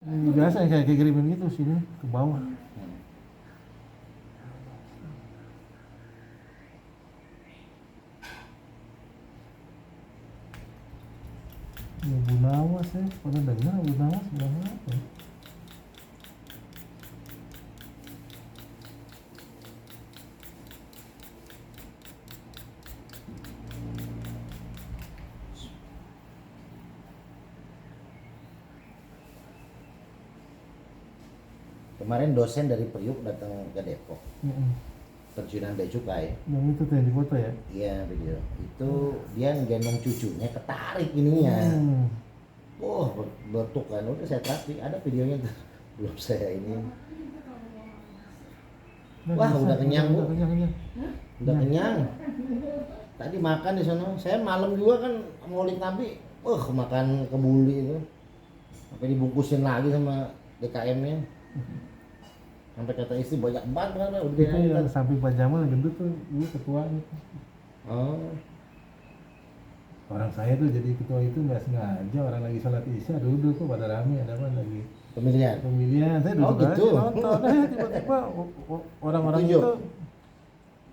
Biasa kayak kirimin gitu sini ke bawah. Ya Bu Nawas ya, pernah dengar Bu Nawas bilang apa ya? Kemarin dosen dari Priuk datang ke Depok, terjunan bea cukai. Yang itu tuh yang di foto ya? Iya video. Itu dia gendong cucunya, ketarik ininya. Oh bertuk kan, udah saya terapi, ada videonya tuh. Belum saya ini. Wah udah kenyang Bu. Udah kenyang. Udah kenyang. Tadi makan di sana. Saya malam juga kan Maulid Nabi. Makan kebuli itu. Sampai dibungkusin lagi sama DKM-nya. Sampai kata istri banyak banget kan udah Itu yang samping Pak Jamal yang gendut tuh, dulu ketuanya tuh. Oh. Orang saya tuh jadi ketua itu nggak sengaja, orang lagi sholat isya duduk kok pada rame, ada apa lagi Pemilihan. saya duduk gitu. aja nonton, tiba-tiba orang-orang Ditunjuk. itu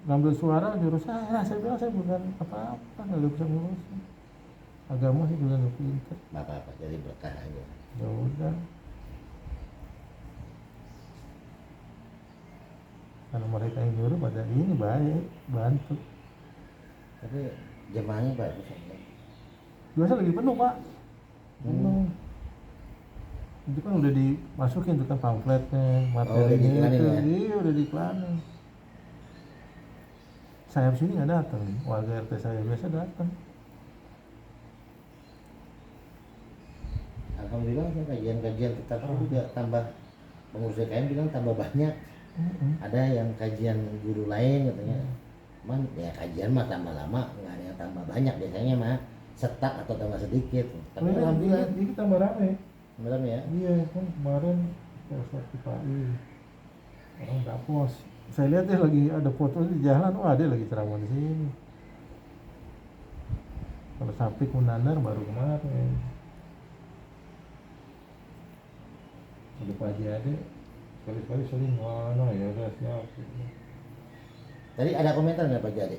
ngambil suara nyuruh saya bilang saya bukan apa-apa, nggak bisa ngurus agama sih juga nggak pinter. Apa-apa jadi berkah aja. Ya udah, kalau mereka yang nyuruh pada ini baik, bantu. Tapi jemaahnya bagus. Biasa lagi penuh Pak, penuh. Itu kan udah dimasukin tuh kan pamfletnya, materinya diiklanin itu, ya? iya udah diiklanin. Saya sini nggak datang, warga RT saya biasa datang. Alhamdulillah kan kajian-kajian kita kan juga tambah, pengurus DKM bilang tambah banyak. Ada yang kajian guru lain katanya. Man, ya kajian mah tambah lama nggak ada yang tambah banyak, biasanya mah setak atau tambah sedikit. Tapi alhamdulillah Ini tambah rame. benar ya. Iya kan kemarin Ustadz PKI orang dapos. Saya lihat dia lagi ada foto di jalan, wah dia lagi ceramah di sini. Kalau Sapik Munandar baru kemarin. Ada Pak Haji Ade, sekali-kali sering mana ya udah siap. Tadi ada komentar nggak Pak Jadi?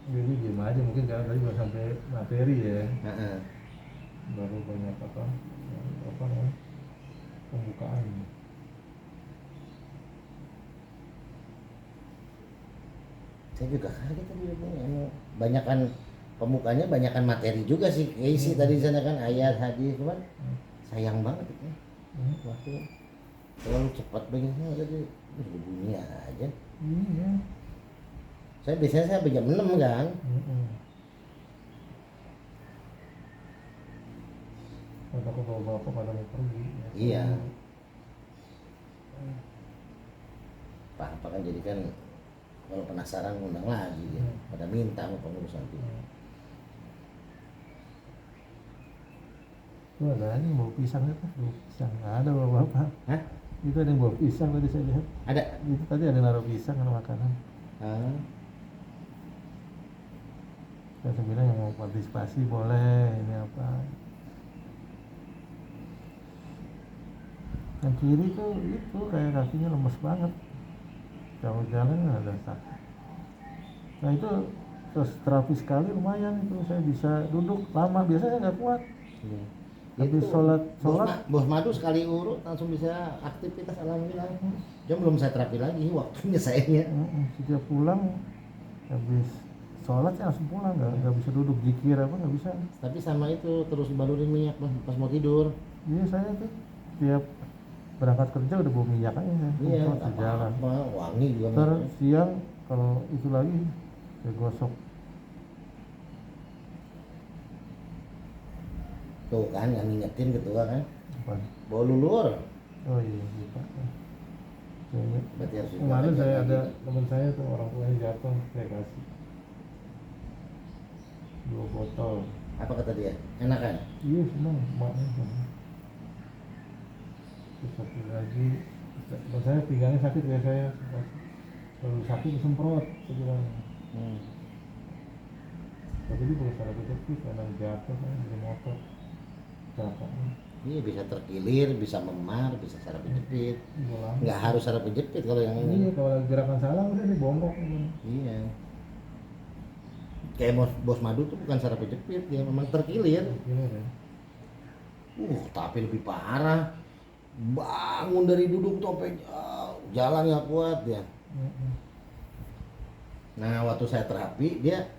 Jadi diem aja, mungkin karena tadi baru sampai materi ya, Heeh. baru banyak apa namanya pembukaan. Saya juga kaget tadi banyakan pembukanya, banyakan materi juga sih. Isi tadi di sana kan ayat hadis, cuman sayang banget itu. Waktu terlalu cepat begini tadi bunyi aja. Iya. Saya biasanya jam 6 kan. Kata kalau bapak pada mau pergi. Iya. Apa kan jadi kan kalau penasaran ngundang lagi ya. Pada minta sama pengurus nanti. Tuh ada yang bawa pisang itu, pisang nggak ada bapak. Hah? Itu ada yang bawa pisang tadi saya lihat. Ada? Itu tadi ada naruh pisang ada makanan. Saya bilang yang mau partisipasi boleh, ini apa. Yang kiri tuh itu kayak kakinya lemes banget. Kalau jalan ada sakit. Nah itu terus terapi sekali lumayan itu, saya bisa duduk lama, biasanya nggak kuat. Habis sholat Bos Madu sekali urut langsung bisa aktivitas, alhamdulillah. Cuma belum saya terapi lagi, waktunya sayangnya. Setiap pulang habis sholat ya langsung pulang, nggak bisa duduk zikir apa nggak bisa. Tapi sama itu terus balurin minyak pas mau tidur. Iya saya tuh tiap berangkat kerja udah bawa minyak aja. Iya, sejalan. Wangi juga. Ntar siang kalau itu lagi saya gosok. Tuh kan yang ngingetin ketua kan. Apa? Bawa lulur. Oh iya lupa. Berarti harus kemarin saya ada teman saya tuh orang tuanya jatuh, saya kasih 2 botol. Apa kata dia? Enak kan? Iya senang, maknya senang. Terus satu lagi, teman saya pinggangnya sakit ya, saya kalau sakit disemprot, saya bilang. Tapi dia bukan salah kejepit karena jatuh kan dari motor, kecelakaan. Iya bisa terkilir, bisa memar, bisa saraf jepit. Bola. Nggak harus saraf jepit kalau yang ini. Iya, kalau gerakan salah udah nih bongkok. Iya. Kayak bos madu tuh bukan saraf jepit, dia memang terkilir. Gila ya. Tapi lebih parah. Bangun dari duduk tuh sampai jalan nggak kuat ya. Nah waktu saya terapi dia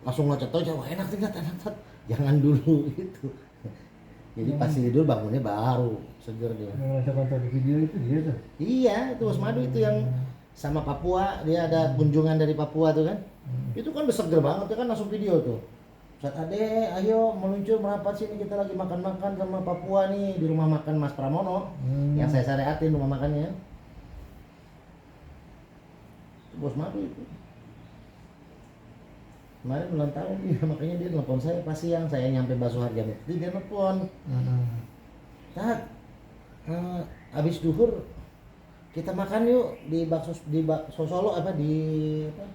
langsung ngocet aja, wah enak tingkat, jangan dulu gitu. Jadi pas tidur bangunnya baru seger dia. Yang saya tonton di video itu dia tuh. Iya itu bos madu itu yang sama Papua, dia ada kunjungan dari Papua tuh kan. Itu kan udah seger banget ya kan, langsung video tuh. Saat ade, ayo meluncur merapat sini, kita lagi makan-makan sama Papua nih di rumah makan Mas Pramono. Yang saya syariatin rumah makannya. Bos madu itu. Kemarin ulang tahun dia, makanya dia telepon saya pas siang, saya nyampe Bakso Harjamukti, dia telepon. Tat, abis duhur kita makan yuk di bakso Solo apa di apa?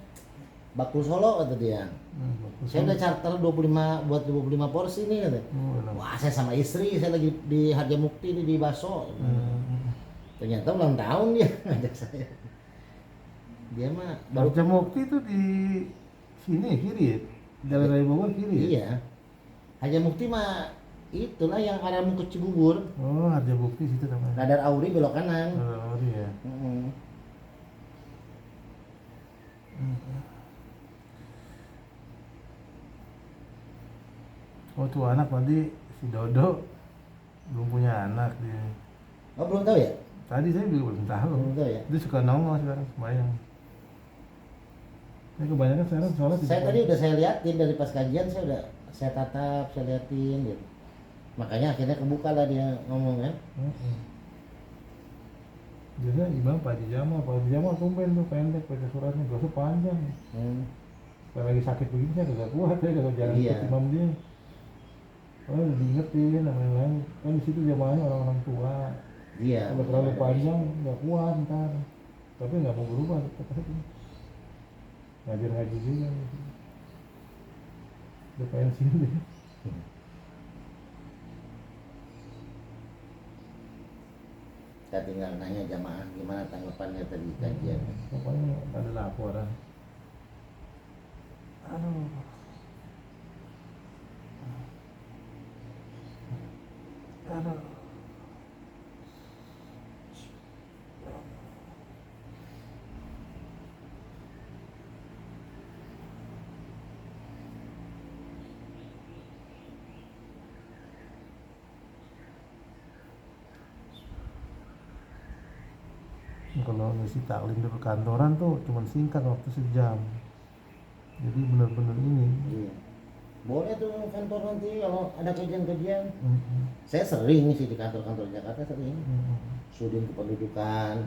Bakul Solo kata dia. Saya udah charter 25 buat 25 porsi nih kata. Wah, saya sama istri, saya lagi di Harjamukti di bakso. Ternyata ulang tahun dia ngajak saya. Dia mah Harjamukti itu di sini kiri ya? Jalan Raya Bogor kiri ya? Iya. Harjamukti mah itulah yang arah ke Cibubur. Oh, Harjamukti situ namanya. Radar Auri belok kanan. Oh iya. Oh tuh anak nanti si Dodo belum punya anak dia. Oh belum tahu ya? Tadi saya juga belum tahu. Belum tahu ya? Dia suka nongol sekarang sembahyang. Saya kebanyakan sekarang sholat. Saya tadi udah saya liatin dari pas kajian, saya tatap, saya liatin gitu. Makanya akhirnya kebuka lah dia ngomong kan. Biasanya imam Pak Haji Jamal tumben tuh pendek baca suratnya, gak usah panjang. Kalau lagi sakit begini saya gak kuat ya kalau jalan ikut imam dia. Oh udah diingetin sama yang lain, kan di situ jamaahnya orang-orang tua. Iya. Kalau terlalu panjang nggak kuat ntar. Tapi nggak mau berubah tetap aja. Ngajar ngaji juga. Udah pensiun deh. Kita tinggal nanya jamaah gimana tanggapannya tadi kajian. Pokoknya ada laporan. Aduh. Kalau ngisi taklim di perkantoran tuh cuma singkat waktu sejam. Jadi benar-benar ini. Iya. Boleh tuh kantor nanti kalau ada kajian-kajian. Saya sering sih di kantor-kantor Jakarta sering. Studi kependudukan.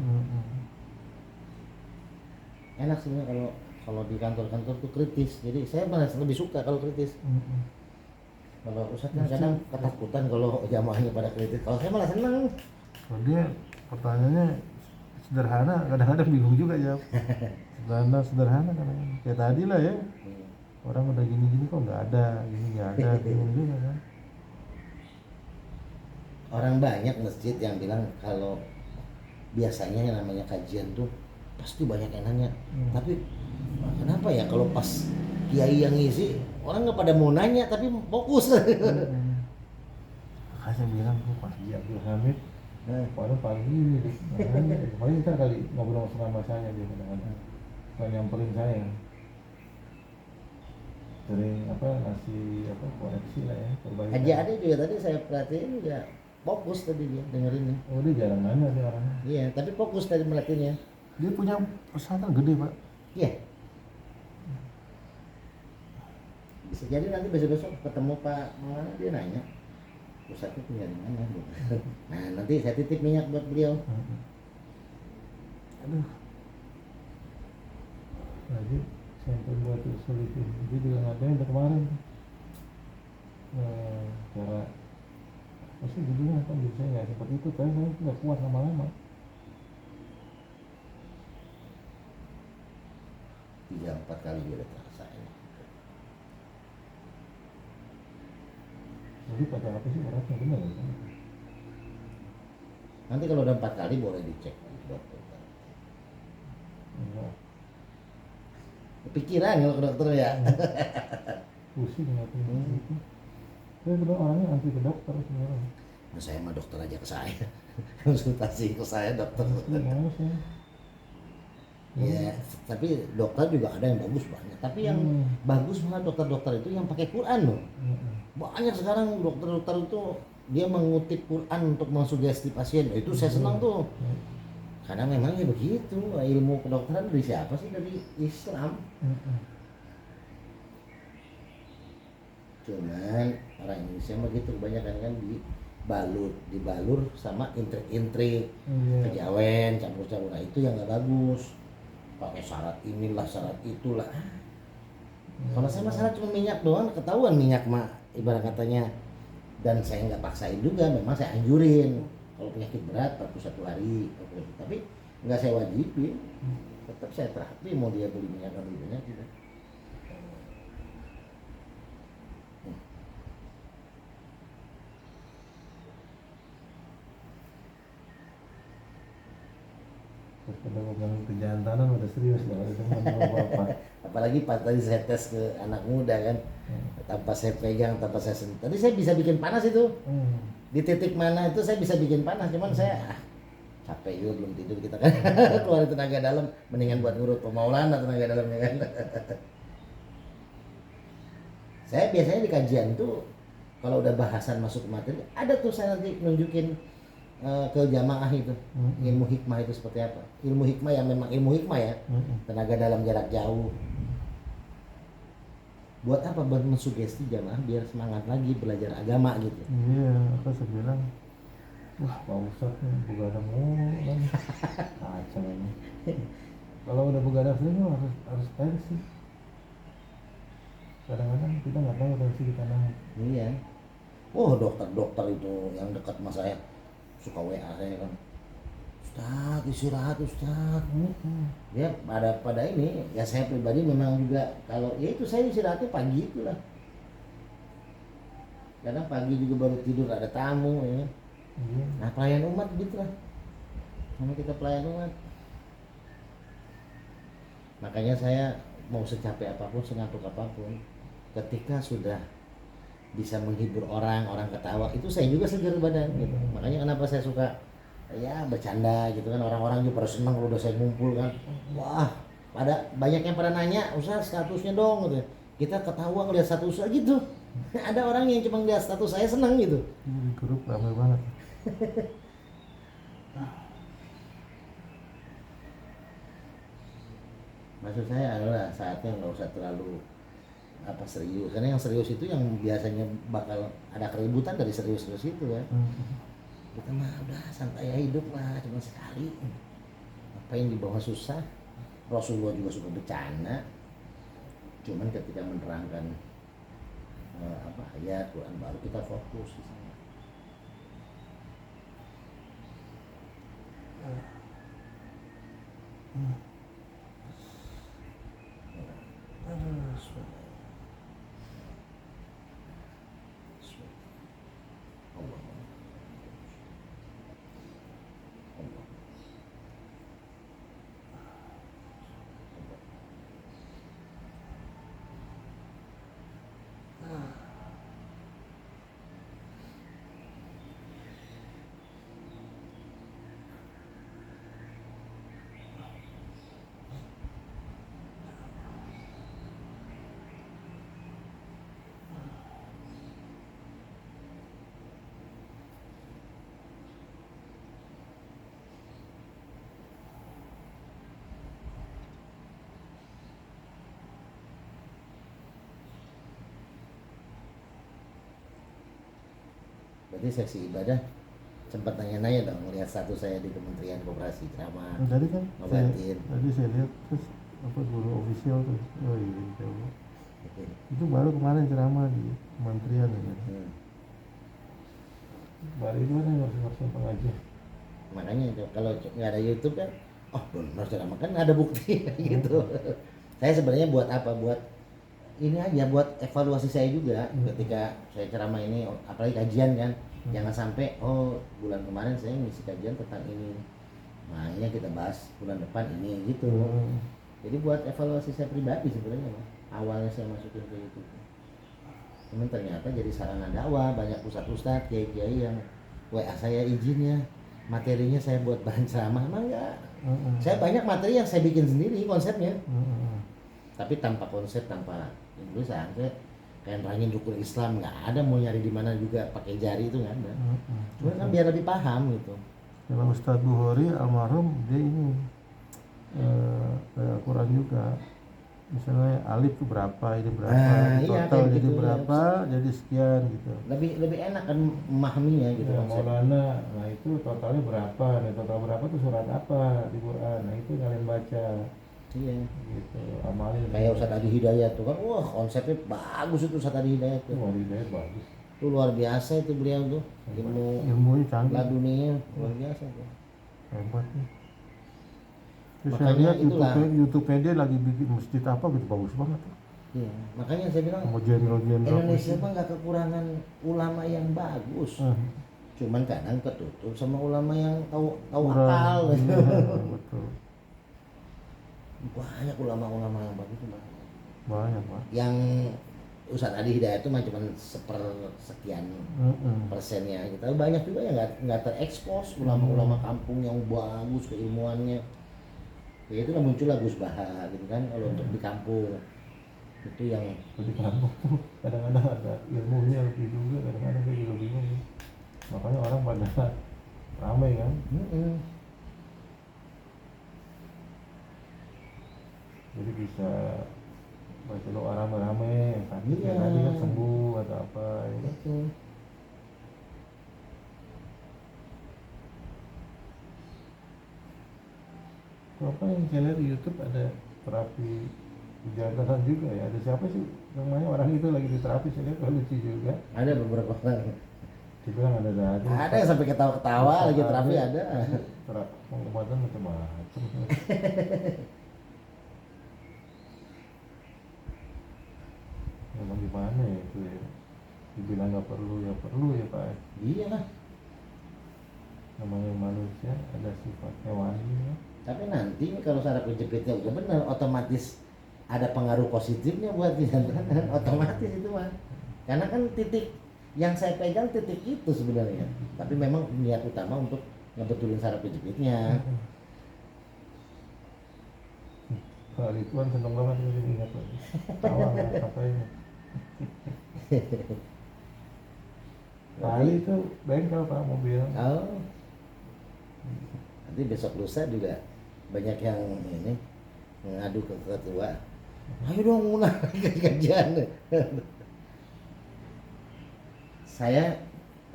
Enak sih kalau di kantor-kantor tuh kritis. Jadi saya malah lebih suka kalau kritis. Kalau Ustadz kan kadang ketakutan kalau jamaahnya pada kritis. Kalau saya malah seneng. Kalau dia pertanyaannya sederhana, kadang-kadang bingung juga jawab. Sederhana kadang-kadang. Kayak tadi lah ya. Orang udah gini-gini kok nggak ada, gini nggak ada, bingung juga kan. Orang banyak masjid yang bilang kalau biasanya yang namanya kajian tuh pasti banyak yang nanya. Tapi kenapa ya kalau pas kiai yang ngisi orang nggak pada mau nanya tapi fokus. Makanya saya bilang tuh pas dia Abdul Hamid, padahal pagi ini, paling ntar kali ngobrol sama saya dia kadang-kadang, kalau nyamperin saya. Sering ngasih koreksi lah ya, perbaikan. Haji Ade juga tadi saya perhatiin juga fokus tadi dia dengerinnya. Oh dia jarang nanya dia orangnya. Iya, tapi fokus tadi melatihnya. Dia punya pesantren gede Pak. Iya. Bisa jadi nanti besok-besok ketemu Pak Maulana dia nanya, pusatnya punya di mana? Nah nanti saya titip minyak buat beliau. Aduh. Lagi sampai buat sulit ini. Dia juga ngatain udah kemarin. Cara pasti judulnya kan saya nggak seperti itu, tapi saya nggak kuat lama-lama. 3-4 kali dia udah terasa ini. Jadi kata apa sih orangnya benar kan? Nanti kalau udah 4 kali boleh dicek dokter. Enggak. Pikiran kalau ke dokter ya. Pusing aku gitu. Saya kedua orangnya anti ke dokter sebenarnya. Nah, saya mah dokter aja ke saya. Konsultasi ke saya dokter. Gimana sih? Ya, tapi dokter juga ada yang bagus banyak. Tapi yang bagus malah dokter-dokter itu yang pakai Quran loh. Banyak sekarang dokter-dokter itu dia mengutip Quran untuk mensugesti pasien. Itu saya senang tuh. Karena memangnya begitu, ilmu kedokteran dari siapa sih? Dari Islam. Cuman orang Indonesia mah gitu kebanyakan kan dibalur sama intrik-intrik, kejawen, campur-campur. Nah itu yang nggak bagus. Pakai syarat inilah, syarat itulah. Kalau saya masalah cuma minyak doang, ketahuan minyak mah ibarat katanya. Dan saya nggak paksain juga, memang saya anjurin. Kalau penyakit berat 41 hari, tapi nggak saya wajibin. Tetap saya terapi mau dia beli minyak atau beli minyak gitu. Terus kalau ngomongin kejantanan udah serius ya, udah teman sama bapak. Apalagi pas tadi saya tes ke anak muda kan, tanpa saya pegang, tanpa saya sentuh. Tadi saya bisa bikin panas itu. Di titik mana itu saya bisa bikin panas, cuman saya capek juga belum tidur kita kan. Keluar tenaga dalam, mendingan buat ngurut pemaulana tenaga dalamnya kan. Saya biasanya di kajian tuh kalau udah bahasan masuk ke materi, ada tuh saya nanti nunjukin ke jamaah itu ilmu hikmah itu seperti apa. Ilmu hikmah yang memang ilmu hikmah ya, tenaga dalam jarak jauh. Buat apa? Buat mensugesti jamaah biar semangat lagi belajar agama gitu. Iya, aku sebilang, wah Pak Ustadz nih begadang mulu kan. Kacau ini. Kalau udah begadang sih harus tensi. Kadang-kadang kita nggak tahu tensi kita naik. Iya. Oh dokter-dokter itu yang dekat sama saya suka WA saya kan. Ustaz istirahat Ustaz. Ya pada ini ya saya pribadi memang juga kalau ya itu saya istirahatnya pagi itulah. Kadang pagi juga baru tidur ada tamu ya. Nah pelayan umat gitu lah. Sama kita pelayan umat. Makanya saya mau secapek apapun, sengantuk apapun, ketika sudah bisa menghibur orang ketawa, itu saya juga segar badan gitu. Makanya kenapa saya suka ya bercanda gitu kan, orang-orang juga pada senang kalau udah saya ngumpul kan. Wah, banyak yang pada nanya, Ustaz statusnya dong gitu. Kita ketawa ngeliat status gitu. Ada orang yang cuma ngeliat status saya senang gitu. Di grup ramai banget. Maksud saya adalah saatnya nggak usah terlalu serius, karena yang serius itu yang biasanya bakal ada keributan dari serius-serius itu kan. Kita mah udah santai ya, hidup lah cuma sekali, apa yang dibawa susah. Rasulullah juga suka bercanda, cuman ketika menerangkan ayat Quran baru kita fokus di sana. Berarti seksi ibadah sempat nanya-nanya dong melihat status saya di Kementerian Koperasi ceramah. Tadi kan ngobatin. Tadi saya lihat terus apa guru official tuh. Oh iya, coba. Itu baru kemarin ceramah di Kementerian ya. Baru itu kan harus pengajian. Makanya kalau nggak ada YouTube kan, oh benar ceramah kan ada bukti gitu. Saya sebenarnya buat apa? Buat ini aja, buat evaluasi saya juga ketika saya ceramah ini, apalagi kajian kan. Jangan sampai oh bulan kemarin saya ngisi kajian tentang ini, nah ini kita bahas bulan depan ini gitu. Jadi buat evaluasi saya pribadi sebenarnya Mas. Awalnya saya masukin ke YouTube, cuman ternyata jadi sarana dakwah, banyak ustadz-ustadz, kiai-kiai yang WA saya izinnya materinya saya buat bahan ceramah, emang enggak. Saya banyak materi yang saya bikin sendiri konsepnya, tapi tanpa konsep, tanpa tulisan. Saya kayak nerangin rukun Islam nggak ada, mau nyari di mana juga pakai jari itu nggak ada. Cuma kan biar lebih paham gitu. Kalau Ustadz Bukhari almarhum dia ini Al-Quran juga, misalnya alif itu berapa, ini berapa, total iya, jadi gitu, berapa, ya. jadi sekian gitu. Lebih enak kan memahaminya gitu. Ya, Maulana, nah itu totalnya berapa, nih total berapa tuh surat apa di Quran, nah itu kalian baca. Iya. Gitu, amalin. Kayak Ustadz Adi Hidayat tuh kan, wah konsepnya bagus itu Ustadz Adi Hidayat tuh. Hidayat bagus. Itu luar biasa itu beliau tuh, ilmunya canggih. Dunia luar biasa tuh. Hebat nih. Terus Makanya saya lihat itulah. YouTube-nya dia lagi bikin masjid apa gitu, bagus banget tuh. Iya, makanya saya bilang Mau jenderal-jenderal Indonesia mah nggak kekurangan ulama yang bagus. Cuman kadang ketutup sama ulama yang tahu akal gitu. Betul. Banyak ulama-ulama yang bagus tuh banyak Pak. Yang Ustadz Adi Hidayat itu cuma sepersekian persennya gitu. Banyak juga yang nggak terekspos, ulama-ulama kampung yang bagus keilmuannya. Ya itu lah muncullah Gus Baha gitu kan, kalau untuk di kampung itu yang di kampung tuh kadang-kadang ada ilmunya lebih juga, kadang-kadang saya juga bingung, makanya orang pada ramai kan. Jadi bisa baca doa rame-rame, sakit ya tadi kan sembuh atau apa ya. Apa yang saya lihat di YouTube ada terapi jantan juga ya, ada siapa sih namanya orang itu lagi diterapi, saya lihat lucu juga. Ada beberapa orang. Dibilang ada yang sampai ketawa-ketawa lagi terapi ada. Pengobatan macam-macam. Memang gimana ya itu ya, dibilang nggak perlu ya perlu ya Pak. Iya lah. Namanya manusia ada sifat hewani ya. Tapi nanti kalau saraf kejepitnya udah benar, otomatis ada pengaruh positifnya buat jantan. Otomatis itu mah. Karena kan titik yang saya pegang titik itu sebenarnya. Tapi memang niat utama untuk ngebetulin saraf kejepitnya. Pak Ridwan seneng banget ini ingat lagi. Awal apa ini? Kali itu bengkel Pak mobil. Oh. Nanti besok lusa juga banyak yang ini ngadu ke ketua. Ayo dong mulai kajian. Saya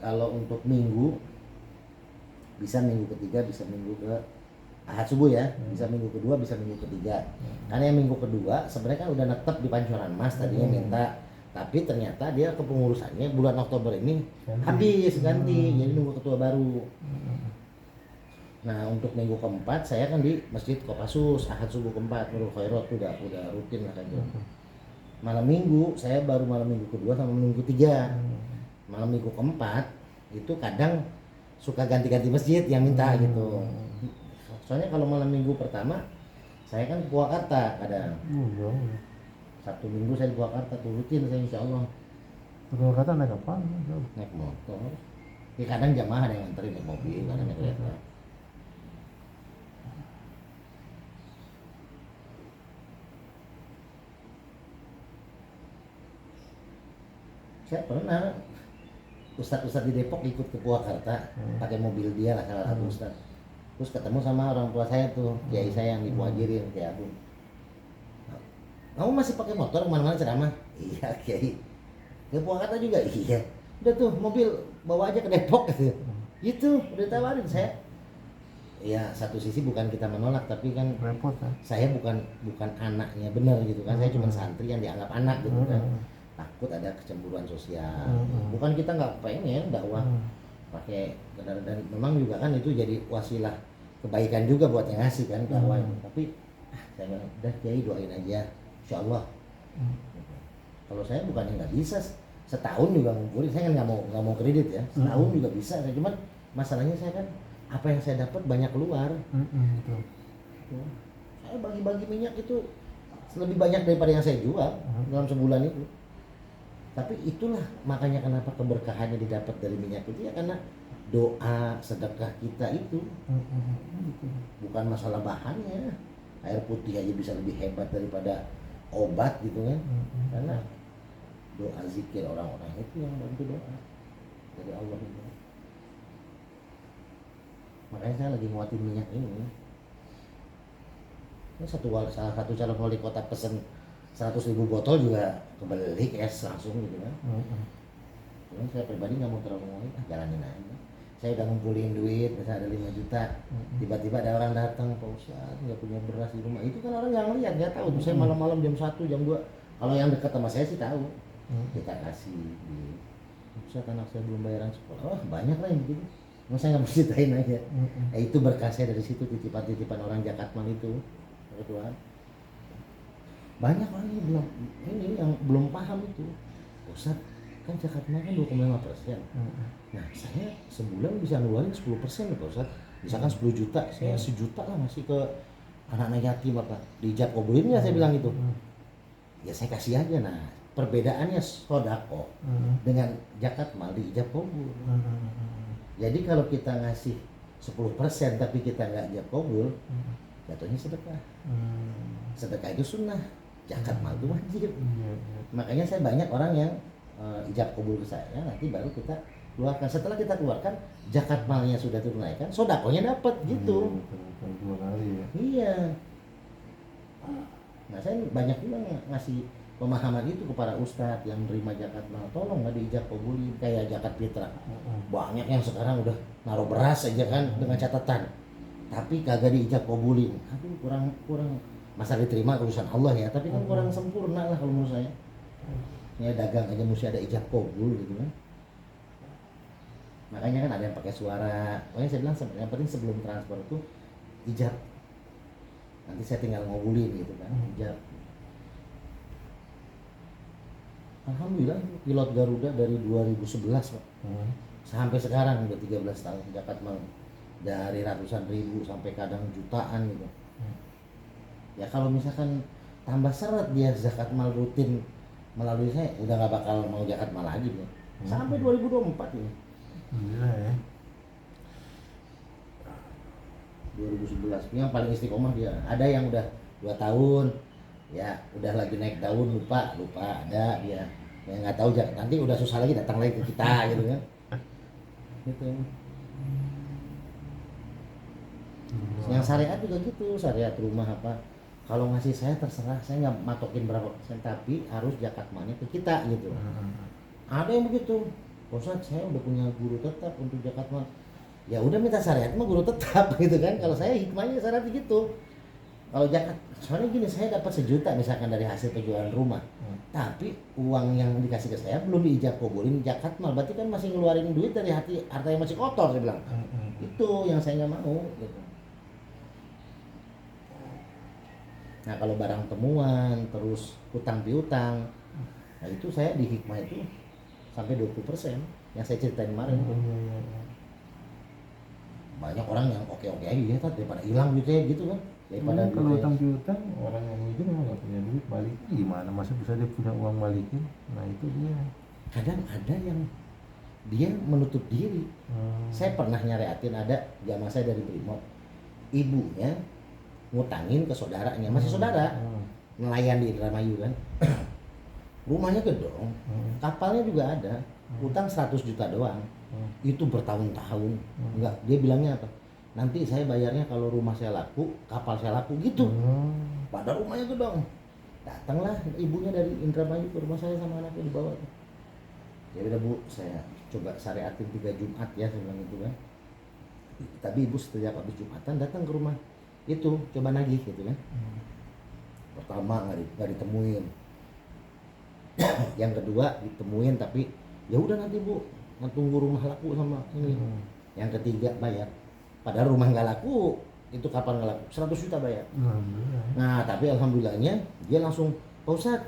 kalau untuk minggu bisa minggu ketiga, bisa minggu ke Ahad subuh ya, bisa minggu kedua, bisa minggu ketiga. Karena yang minggu kedua sebenarnya kan udah netep di Pancoran Mas tadinya minta, tapi ternyata dia kepengurusannya bulan Oktober ini habis ganti, jadi nunggu ketua baru. Nah untuk minggu keempat saya kan di Masjid Kopassus, Ahad subuh keempat, Nurul Khairat udah rutin lah kan. Malam minggu saya baru malam minggu kedua sama minggu ketiga. Malam minggu keempat itu kadang suka ganti-ganti masjid yang minta gitu. Soalnya kalau malam minggu pertama saya kan ke Purwakarta kadang. Sabtu minggu saya di Purwakarta tuh rutin saya insya Allah. Purwakarta naik apa? Naik motor. Ya kadang jamaah ada yang nganterin naik mobil, kadang naik kereta. Saya pernah ustadz di Depok ikut ke Purwakarta pakai mobil dia lah salah satu ustadz. Terus ketemu sama orang tua saya tuh, kiai saya yang dimuhajirin, Kiai Agung. Kamu masih pakai motor kemana-mana ceramah? Iya Kiai. Ke Purwakarta juga? Iya. Udah tuh mobil bawa aja ke Depok gitu. Itu udah tawarin saya. Ya satu sisi bukan kita menolak, tapi kan repot kan. Saya bukan anaknya benar gitu kan. Saya cuma santri yang dianggap anak gitu kan. Takut ada kecemburuan sosial. Bukan kita nggak pengen dakwah pakai dan memang juga kan itu jadi wasilah kebaikan juga buat yang ngasih kan dakwah. Tapi saya udah Kiai doain aja, insya Allah. Kalau saya bukan yang nggak bisa, setahun juga ngumpulin, saya kan nggak mau kredit ya, setahun juga bisa. Cuman masalahnya saya kan apa yang saya dapat banyak keluar. Betul. Saya bagi-bagi minyak itu lebih banyak daripada yang saya jual dalam sebulan itu. Tapi itulah makanya kenapa keberkahannya didapat dari minyak itu ya, karena doa sedekah kita itu. Bukan masalah bahannya. Air putih aja bisa lebih hebat daripada obat gitu kan. Karena doa zikir orang-orang itu yang bantu doa dari Allah itu. Makanya saya lagi nguatin minyak ini. Ini salah satu calon wali kota pesen 100.000 botol juga kebeli cash langsung gitu kan. Cuman saya pribadi nggak mau terlalu ngomongin, jalanin aja. Saya udah ngumpulin duit, misalnya ada 5 juta, tiba-tiba ada orang datang, Pak Ustadz nggak punya beras di rumah. Itu kan orang yang lihat, nggak tahu. Saya malam-malam jam 1, jam 2. Kalau yang dekat sama saya sih tahu. Kita kasih di Ustadz, anak saya belum bayaran sekolah. Oh banyak lah yang begitu. Mau saya nggak mesti ceritain aja. Itu berkah saya dari situ, titipan-titipan orang Jakatmal itu. Tuhan. Banyak orang yang belum paham itu. Ustadz, kan Jakatmal kan 2,5%. Nah saya sebulan bisa ngeluarin 10% ya Pak Ustadz. Misalkan 10 juta, saya 1 juta lah masih ke anak-anak yatim apa. Dijab kabulin ya saya bilang gitu. Ya saya kasih aja. Nah perbedaannya sodako dengan Jakatmal di ijab kabul. Jadi kalau kita ngasih 10% tapi kita nggak ijab kabul, jatuhnya sedekah. Sedekah itu sunnah, Jakatmal itu wajib. Makanya saya banyak orang yang ijab kabul ke saya, nanti baru kita keluarkan. Setelah kita keluarkan, Jakatmalnya sudah tunaikan, sodakonya dapat gitu. Bukan 2 kali ya. Iya. Nah saya banyak juga ngasih pemahaman itu kepada ustadz yang menerima Jakatmal. Tolong nggak diijab kabulin kayak zakat fitrah. Banyak yang sekarang udah naruh beras aja kan dengan catatan, tapi kagak diijab kabulin. Aduh kurang masa diterima urusan Allah ya, tapi kan kurang sempurna lah kalau menurut saya. Ya dagang aja mesti ada ijab kabul gitu kan. Makanya kan ada yang pakai suara. Pokoknya saya bilang yang penting sebelum transfer itu ijab. Nanti saya tinggal ngobulin gitu kan, ijab. Alhamdulillah pilot Garuda dari 2011 Pak. Sampai sekarang udah 13 tahun Jakatmal. Dari ratusan ribu sampai kadang jutaan gitu. Ya kalau misalkan tambah seret dia Jakatmal rutin melalui saya, udah gak bakal mau Jakatmal lagi ya. Sampai 2024 ini. Gila ya. 2011 yang paling istiqomah dia. Ada yang udah 2 tahun ya udah lagi naik daun lupa ada dia yang nggak tahu nanti udah susah lagi datang lagi ke kita gitu kan. Gitu. Yang syariat juga gitu, syariat rumah apa. Kalau ngasih saya terserah, saya nggak matokin berapa persen, tapi harus Jakatmalnya ke kita gitu. Ada yang begitu, Ustadz saya udah punya guru tetap untuk Jakatmal. Ya udah minta syariat mah guru tetap gitu kan. Kalau saya hikmahnya syariat gitu. Kalau zakat, soalnya gini, saya dapat 1 juta misalkan dari hasil penjualan rumah, tapi uang yang dikasih ke saya belum diijab kabulin Jakatmal, berarti kan masih ngeluarin duit dari harta yang masih kotor, saya bilang. Itu yang saya nggak mau. Gitu. Nah kalau barang temuan, terus hutang piutang, nah itu saya di hikmah itu sampai 20% yang saya ceritain kemarin. Banyak orang yang oke-oke aja ya, daripada hilang duitnya gitu kan. Kalau utang piutang orang yang mikir memang nggak punya duit balik gimana, masa bisa dia punya uang balikin. Nah itu dia. Kadang ada yang dia menutup diri. Saya pernah nyariatin, ada jamaah saya dari Brimob, ibunya ngutangin ke saudaranya, masih saudara, nelayan di Indramayu kan. Rumahnya gedong, kapalnya juga ada, utang 100 juta doang. Itu bertahun-tahun. Enggak, dia bilangnya apa? Nanti saya bayarnya kalau rumah saya laku, kapal saya laku gitu. Padahal rumahnya gedong. Datanglah ibunya dari Indramayu ke rumah saya sama anaknya dibawa. Ya udah Bu, saya coba syariatin 3 Jumat ya, saya bilang gitu kan. Tapi ibu setiap habis Jumatan datang ke rumah itu, coba nagih gitu kan. Pertama nggak ditemuin. Yang kedua ditemuin tapi ya udah nanti Bu, tunggu rumah laku sama ini. Yang ketiga bayar. Padahal rumah nggak laku, itu kapan nggak laku? 100 juta bayar. Nah tapi alhamdulillahnya dia langsung, Pak Ustadz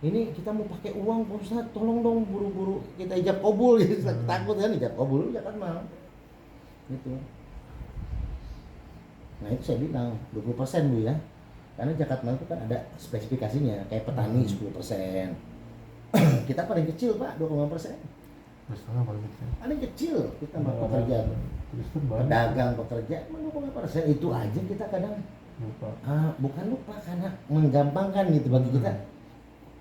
ini kita mau pakai uang Pak Ustadz, tolong dong buru-buru kita ijab kabul gitu. Takut kan ijab kabul zakat mal gitu. Nah itu saya bilang 20% Bu ya, karena zakat mal itu kan ada spesifikasinya, kayak petani 10%. Kita paling kecil Pak 25%. Setengah paling kecil. Paling kecil kita mah pekerja, pedagang, pekerja 25%. Itu aja kita kadang lupa. Bukan lupa, karena menggampangkan gitu bagi kita.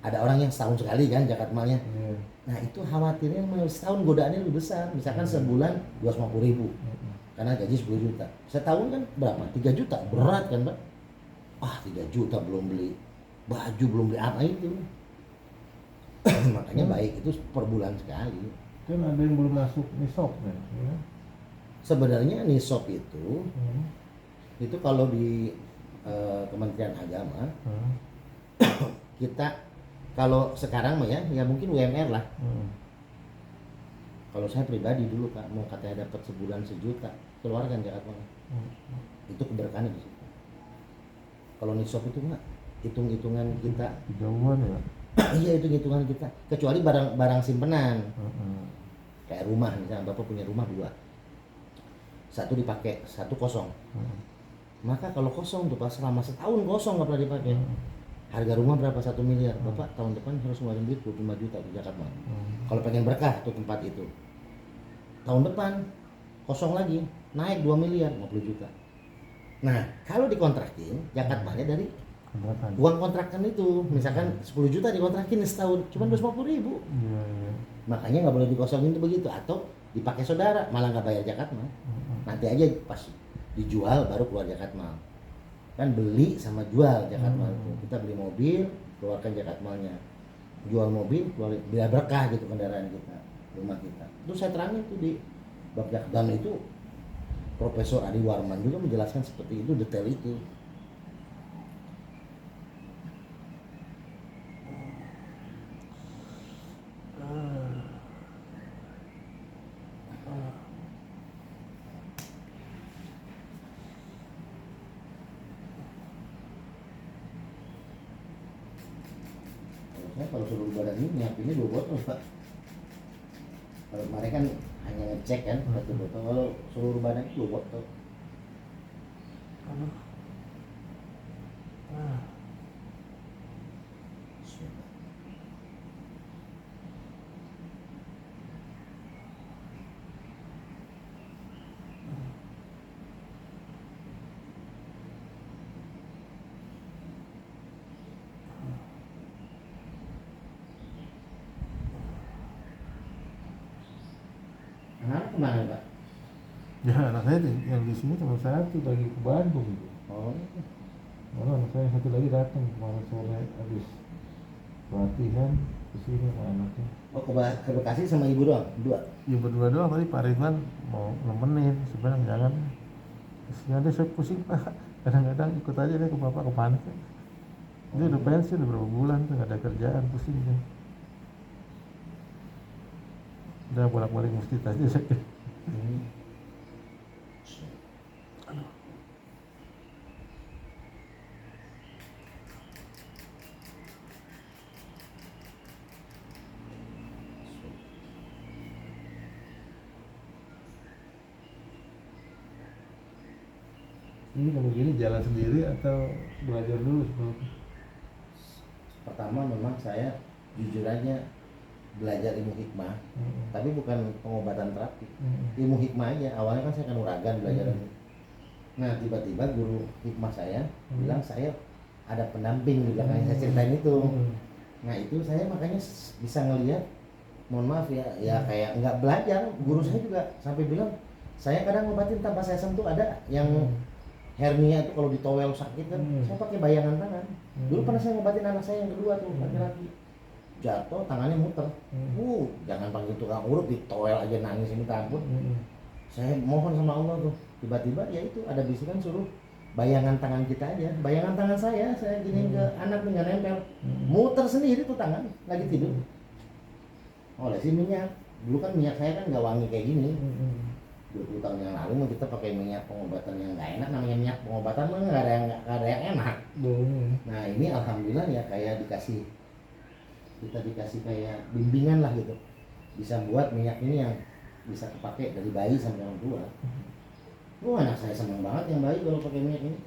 Ada orang yang setahun sekali kan zakat malnya. Nah itu khawatirnya setahun godaannya lebih besar. Misalkan sebulan 250.000 karena gaji 10 juta. Setahun kan berapa? 3 juta. Berat kan Pak? 3 juta belum beli baju, belum beli apa itu. Makanya baik itu per bulan sekali. Kan ada yang belum masuk nisab ya? Sebenarnya nisab itu kalau di Kementerian Agama kita kalau sekarang mah ya mungkin UMR lah. Kalau saya pribadi dulu Kak mau katanya dapat sebulan 1 juta, keluarkan zakat mal. Itu keberkahan di situ. Kalau nisab itu mah hitung-hitungan kita jauhan ya. Iya itu hitungan kita, kecuali barang simpenan. Kayak rumah misalnya Bapak punya rumah 2. Satu dipakai, satu kosong. Maka kalau kosong tuh pas selama setahun kosong nggak pernah dipakai. Harga rumah berapa? 1 miliar. Bapak tahun depan harus ngeluarin duit 25 juta di zakat mal. Kalau pengen berkah tuh tempat itu. Tahun depan kosong lagi, naik 2 miliar, 50 juta. Nah, kalau dikontrakin, zakat malnya dari uang kontrakan itu. Misalkan 10 juta dikontrakin setahun, cuma 250.000. Makanya nggak boleh dikosongin tuh begitu, atau dipakai saudara, malah nggak bayar zakat mal. Nanti aja pas dijual baru keluar zakat mal. Kan beli sama jual zakat mal itu. Kita beli mobil, keluarkan zakat malnya. Jual mobil, keluar biar berkah gitu kendaraan kita, rumah kita. Itu saya terangin tuh di bab zakat. Dan itu Profesor Adi Warman juga menjelaskan seperti itu, detail itu. Kalau seluruh badan ini nyiapinnya 2 botol Pak. Kalau kemarin kan hanya ngecek kan 1 botol, kalau seluruh badan itu 2 botol. Anak kemana Pak? Ya anak saya yang di sini cuma 1 lagi ke Bandung gitu. Malah anak saya 1 lagi datang kemarin sore habis latihan ke sini sama anaknya. Ke Bekasi sama ibu doang? 2? Ya berdua doang, tadi Pak Ridwan mau nemenin, sebenarnya jangan. Kesian deh, saya pusing Pak. Kadang-kadang ikut aja deh ke bapak, ke panik. Dia udah pensiun udah berapa bulan tuh, gak ada kerjaan, pusing deh. Udah bolak-balik masjid aja saya. Ini kamu gini jalan sendiri atau belajar dulu sebelumnya? Pertama memang saya jujur aja belajar ilmu hikmah, tapi bukan pengobatan terapi. Ilmu hikmah aja. Awalnya kan saya kanuragan belajar. Nah tiba-tiba guru hikmah saya bilang saya ada pendamping di belakang saya ceritain itu. Nah itu saya makanya bisa ngelihat, mohon maaf ya kayak nggak belajar. Guru saya juga sampai bilang saya kadang ngobatin tanpa saya sentuh. Ada yang hernia itu kalau ditowel sakit kan, saya pakai bayangan tangan. Dulu pernah saya ngobatin anak saya yang kedua tuh, laki-laki. Jatuh tangannya muter. Jangan panggil tukang urut, ditowel aja nangis ini takut. Saya mohon sama Allah tuh, tiba-tiba ya itu ada bisikan suruh bayangan tangan kita aja. Bayangan tangan saya gini ke anak tinggal nempel. Muter sendiri tuh tangan lagi tidur. Oleh si minyak. Dulu kan minyak saya kan nggak wangi kayak gini. 20 tahun yang lalu kita pakai minyak pengobatan yang nggak enak. Namanya minyak pengobatan mah nggak ada yang enak. Nah ini alhamdulillah ya kayak dikasih kita dikasih kayak bimbingan lah gitu, bisa buat minyak ini yang bisa kepake dari bayi sampai orang tua. Anak saya seneng banget yang bayi kalau pakai minyak ini.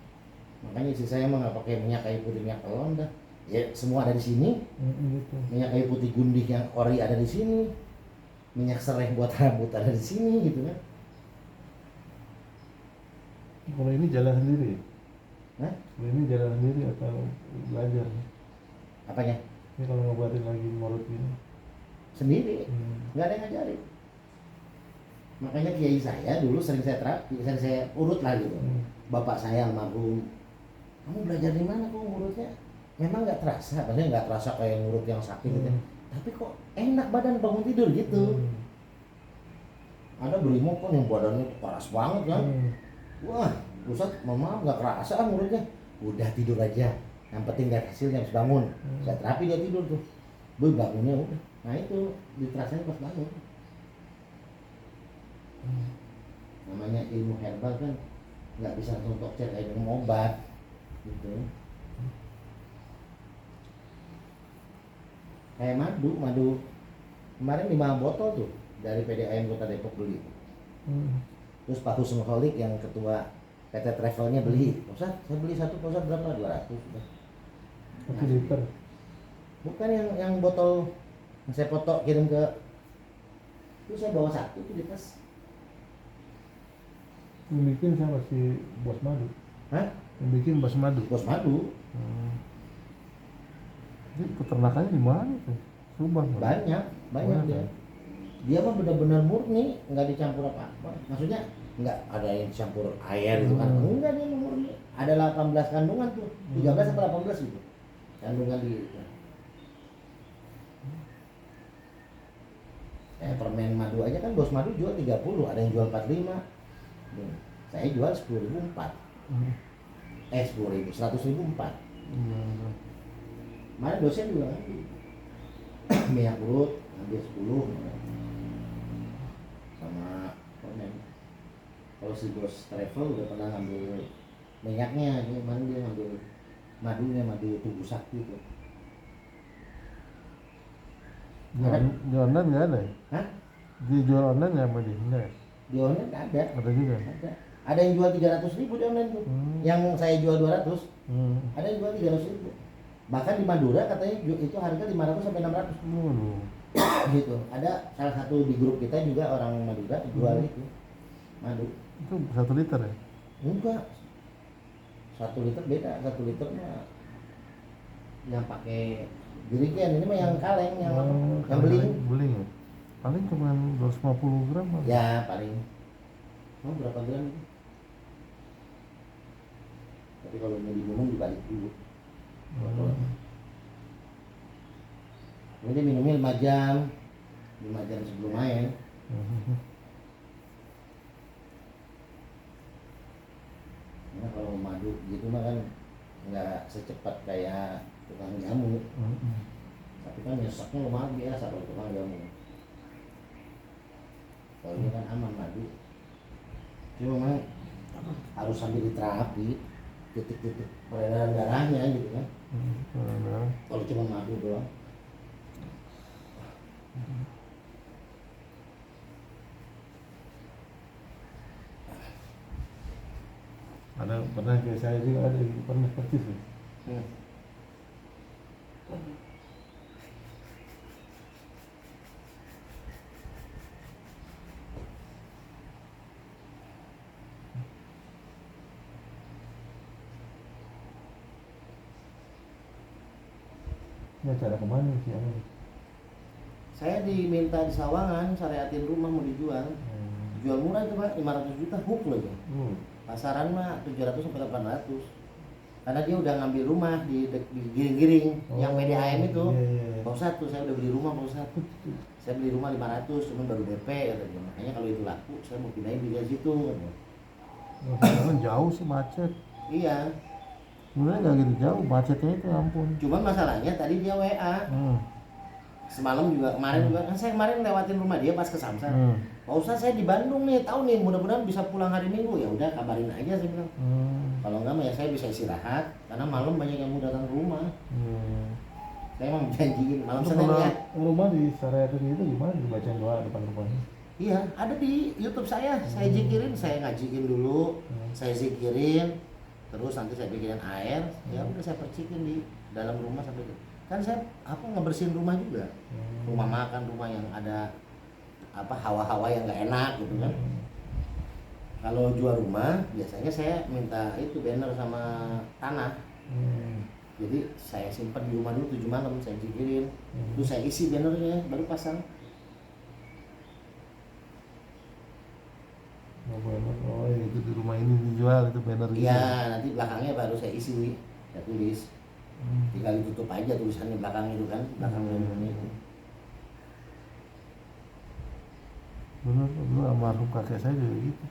Makanya istri saya mah nggak pakai minyak kayu putih, minyak telon dah. Ya semua ada di sini. Gitu. Minyak kayu putih gundih yang ori ada di sini. Minyak serai buat rambut ada di sini gitu kan. Kalau ini jalan sendiri? Hah? Kalau ini jalan sendiri atau belajar? Apanya? Ini kalau ngobatin lagi morot gini? Sendiri, nggak ada yang ngajarin. Makanya kiai saya dulu sering saya terapi, sering saya urut lah gitu. Bapak saya almarhum, kamu belajar di mana kok ngurutnya? Memang nggak terasa, maksudnya nggak terasa kayak ngurut yang sakit gitu. Tapi kok enak badan bangun tidur gitu. Ada brimob kan yang badannya paras banget kan. Wah, Ustaz, maaf nggak kerasa ngurutnya. Udah tidur aja, yang penting lihat hasilnya harus bangun. Saya terapi dia tidur tuh, bangunnya udah. Nah itu diterasanya pas bangun. Namanya ilmu herbal kan nggak bisa langsung tokcer kayak minum obat gitu. Kayak madu kemarin 5 botol tuh dari PDAM Kota Depok beli. Terus Pak Husnul yang ketua PT Travelnya beli. Ustaz, saya beli satu, Ustaz berapa? 200 udah. 1 liter. Bukan yang botol yang saya foto kirim ke, itu saya bawa satu tuh di tas. Yang bikin siapa si bos madu? Hah? Yang bikin bos madu? Bos madu. Jadi peternakannya di mana tuh? Subang? Banyak dia. Dia mah benar-benar murni, nggak dicampur apa-apa. Maksudnya nggak ada yang dicampur air gitu kan? Enggak, dia murni. Ada 18 kandungan tuh, 13 atau 18 gitu. Kandungan di. Permen madu aja kan bos madu jual 30, ada yang jual 45. Saya jual 10.000 4. 10.000, 100.000 4. Mana dosen juga ngambil. Minyak urut ngambil 10 sama permen. Kalau si bos travel udah pernah ngambil minyaknya, mana dia ngambil madunya, madu tubuh sakti itu. Di online nggak ada ya? Hah? Di jual online nggak ada? Enggak. Di online ada. Ada juga. Ada yang jual 300.000 di online tuh. Yang saya jual 200. Ada yang jual 300.000. Bahkan di Madura katanya itu harga 500 sampai 600. Gitu. Ada salah satu di grup kita juga orang Madura jual itu madu. Itu 1 liter ya? Enggak. 1 liter beda. 1 liter mah yang pakai jerigen, ini mah yang kaleng, yang beling ya? Paling cuma 250 gram lah. ya paling. Berapa gram itu? Tapi kalau mau diminum dibalik dulu. Ini minumnya 5 jam sebelum main. Nah kalau madu gitu mah kan nggak secepat kayak tukang jamu. Tapi kan nyesaknya lumayan biasa kalau tukang jamu. Kalau ini kan aman madu. Cuma memang harus sambil diterapi titik-titik peredaran darahnya gitu kan. Kalau cuma madu doang. Ada pernah kayak saya juga ada pernah persis ya. Ini acara kemana sih? Saya diminta di Sawangan, syariatin rumah mau dijual. Jual murah itu Pak, 500 juta hook loh ya. Pasaran mah 700 sampai 800. Karena dia udah ngambil rumah di Giring-Giring yang PDAM itu. Pak Ustadz tuh saya udah beli rumah Pak Ustadz. Saya beli rumah 500 cuma baru DP katanya. Makanya kalau itu laku saya mau pindahin di situ katanya. Kan jauh sih, macet. Iya. Sebenarnya nggak gitu jauh, macetnya itu ampun. Cuman masalahnya tadi dia WA. Semalam juga, kemarin juga kan saya kemarin lewatin rumah dia pas ke Samsat. Pak Ustadz saya di Bandung nih, tahu nih mudah-mudahan bisa pulang hari Minggu. Ya udah kabarin aja saya bilang. Kalau enggak mah ya saya bisa istirahat karena malam banyak yang mau datang ke rumah. Saya emang janjiin malam Itu Senin kalau ya. rumah di Sarayati itu gimana dibacain doa depan rumahnya? Iya, ada di YouTube saya zikirin, saya ngajiin dulu, saya zikirin, terus nanti saya bikinin air, ya udah saya percikin di dalam rumah sampai itu. Kan saya ngebersihin rumah juga, rumah makan, rumah yang ada hawa-hawa yang nggak enak gitu kan. Kalau jual rumah biasanya saya minta itu banner sama tanah. Jadi saya simpan di rumah dulu 7 malam, saya zikirin, terus saya isi bannernya, baru pasang. Oh itu di rumah ini dijual itu banner gitu. Iya, nanti belakangnya baru saya isi, saya tulis. Tinggal ditutup aja tulisannya belakang itu kan, belakang bannernya itu. Dulu almarhum kakek saya juga gitu,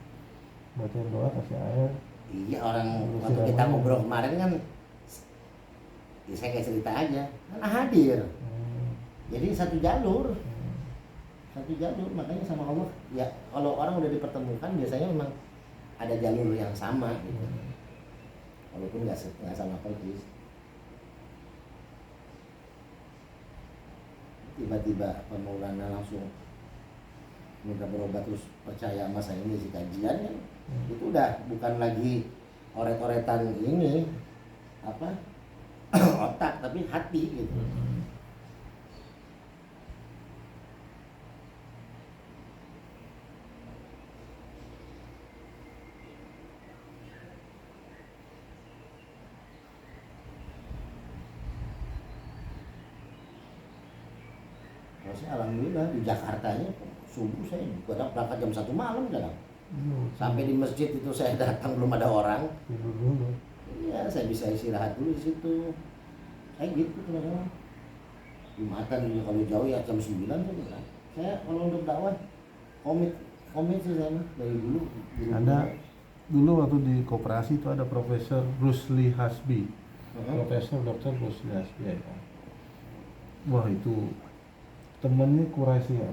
bacain doa kasih air. Iya, orang waktu kita ngobrol kemarin kan, ya saya kayak cerita aja, kan hadir. Jadi satu jalur, makanya sama Allah. Ya kalau orang udah dipertemukan biasanya memang ada jalur yang sama gitu. Walaupun nggak sama persis. Tiba-tiba Maulana langsung minta berobat terus percaya sama saya ini si kajian kan. Itu udah bukan lagi oret-oretan ini otak tapi hati gitu. Saya alhamdulillah di Jakartanya subuh saya kadang berangkat jam 1 malam kadang. Sampai di masjid itu saya datang belum ada orang. Iya, saya bisa istirahat dulu di situ. Saya gitu teman-teman. Jumatan juga kalau jauh ya jam 9 saja. Saya kalau untuk dakwah komit sih saya dari dulu. Ada dulu waktu di koperasi itu ada Profesor Rusli Hasbi. Profesor Dr. Rusli Hasbi ya. Wah itu temennya Quraisy ya,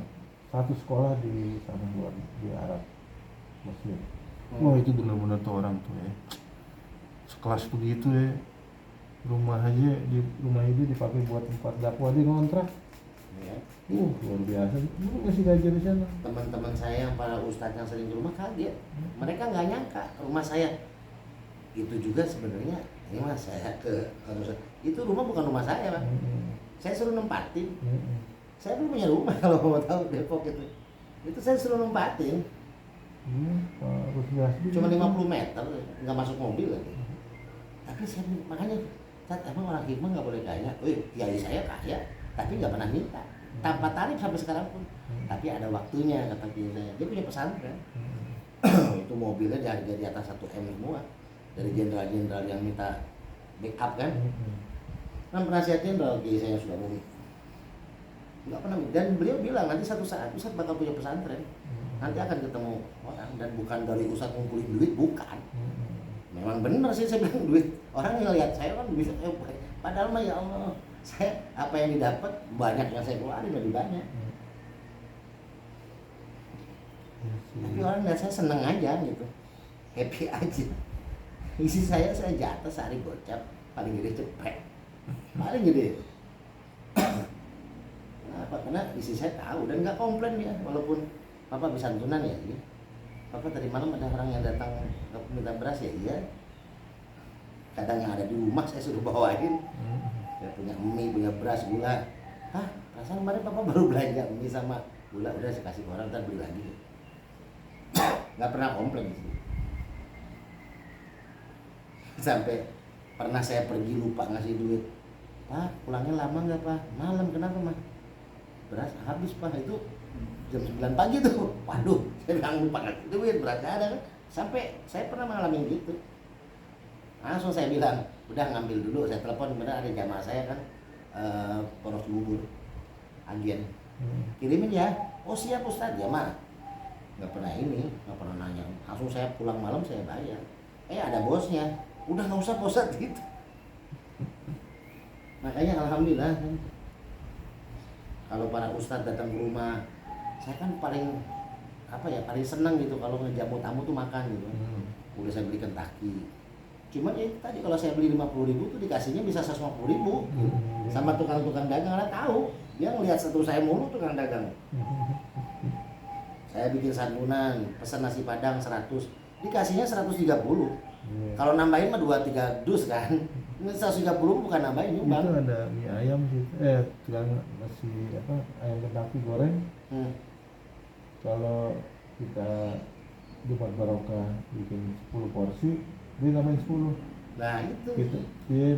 satu sekolah di sana luar di Arab Muslim. Wah itu benar-benar tuh orang tuh ya, sekelas begitu ya, rumah itu dipakai buat tempat dakwah, di kontrak. Ya. Luar biasa. Lu masih ngajar di sana. Teman-teman saya yang para ustadz yang sering ke rumah kaget, mereka nggak nyangka rumah saya itu juga sebenarnya. Ini mas saya itu rumah bukan rumah saya Pak. Saya suruh nempatin. Saya belum punya rumah kalau mau tahu Depok itu saya suruh nempatin. Cuma 50 meter, nggak masuk mobil lagi. Tapi saya makanya emang orang hikmah nggak boleh kaya. Kiai saya kaya, tapi nggak pernah minta. Tanpa tarif sampai sekarang pun. Tapi ada waktunya kata kiai saya. Dia punya pesantren. Itu mobilnya di atas 1 M semua. Dari jenderal-jenderal yang minta backup kan. Kan penasihat jenderal kiai saya sudah mau nggak pernah, dan beliau bilang nanti satu saat Ustadz bakal punya pesantren, nanti akan ketemu orang, dan bukan dari Ustadz ngumpulin duit, bukan. Memang benar sih saya bilang duit, orang ngelihat saya kan bisa padahal mah ya Allah, saya apa yang didapat banyak yang saya keluarin lebih banyak. Tapi orang lihat saya seneng aja gitu, happy aja. Isi saya jatuh sehari gocap paling gede cepet, paling gede. Kenapa? Karena isi saya tahu dan nggak komplain ya, walaupun Papa bisa santunan ya. Papa tadi malam ada orang yang datang minta beras ya, iya. Kadang yang ada di rumah saya suruh bawain. Saya punya mie, punya beras, gula. Perasaan kemarin Papa baru belanja mie sama gula, udah saya kasih ke orang, ntar beli lagi. Nggak pernah komplain sih. Sampai pernah saya pergi lupa ngasih duit. Pak, pulangnya lama nggak Pak? Malam, kenapa Mas? Beras habis Pak, itu jam 9 pagi tuh. Waduh, saya bilang lupa ngasih duit, berasnya ada kan. Sampai saya pernah mengalami gitu. Langsung saya bilang, udah ngambil dulu, saya telepon, benar ada jamaah saya kan, Poros Bubur, agen. Kirimin ya. Oh siap Ustadz, ya mah. Nggak pernah nanya. Langsung saya pulang malam saya bayar. Ada bosnya. Udah nggak usah Ustadz gitu. Makanya alhamdulillah kan, kalau para ustadz datang ke rumah saya kan paling paling senang gitu kalau ngejamu tamu tuh makan gitu. Udah saya beli Kentucky, Cuman ya tadi kalau saya beli 50.000 tuh dikasihnya bisa 150.000 sama tukang-tukang dagang, karena tahu dia ngelihat satu saya mulu tukang dagang. Saya bikin santunan, pesan nasi padang 100, dikasihnya 130. Kalau nambahin mah 2-3 dus kan. Ini 130 bukan nambahin nyumbang. Itu ada mie ayam sih, tukang nasi apa, ayam Kentucky goreng. Kalau kita Jumat Barokah bikin 10 porsi, dia nambahin 10. Nah itu. Kita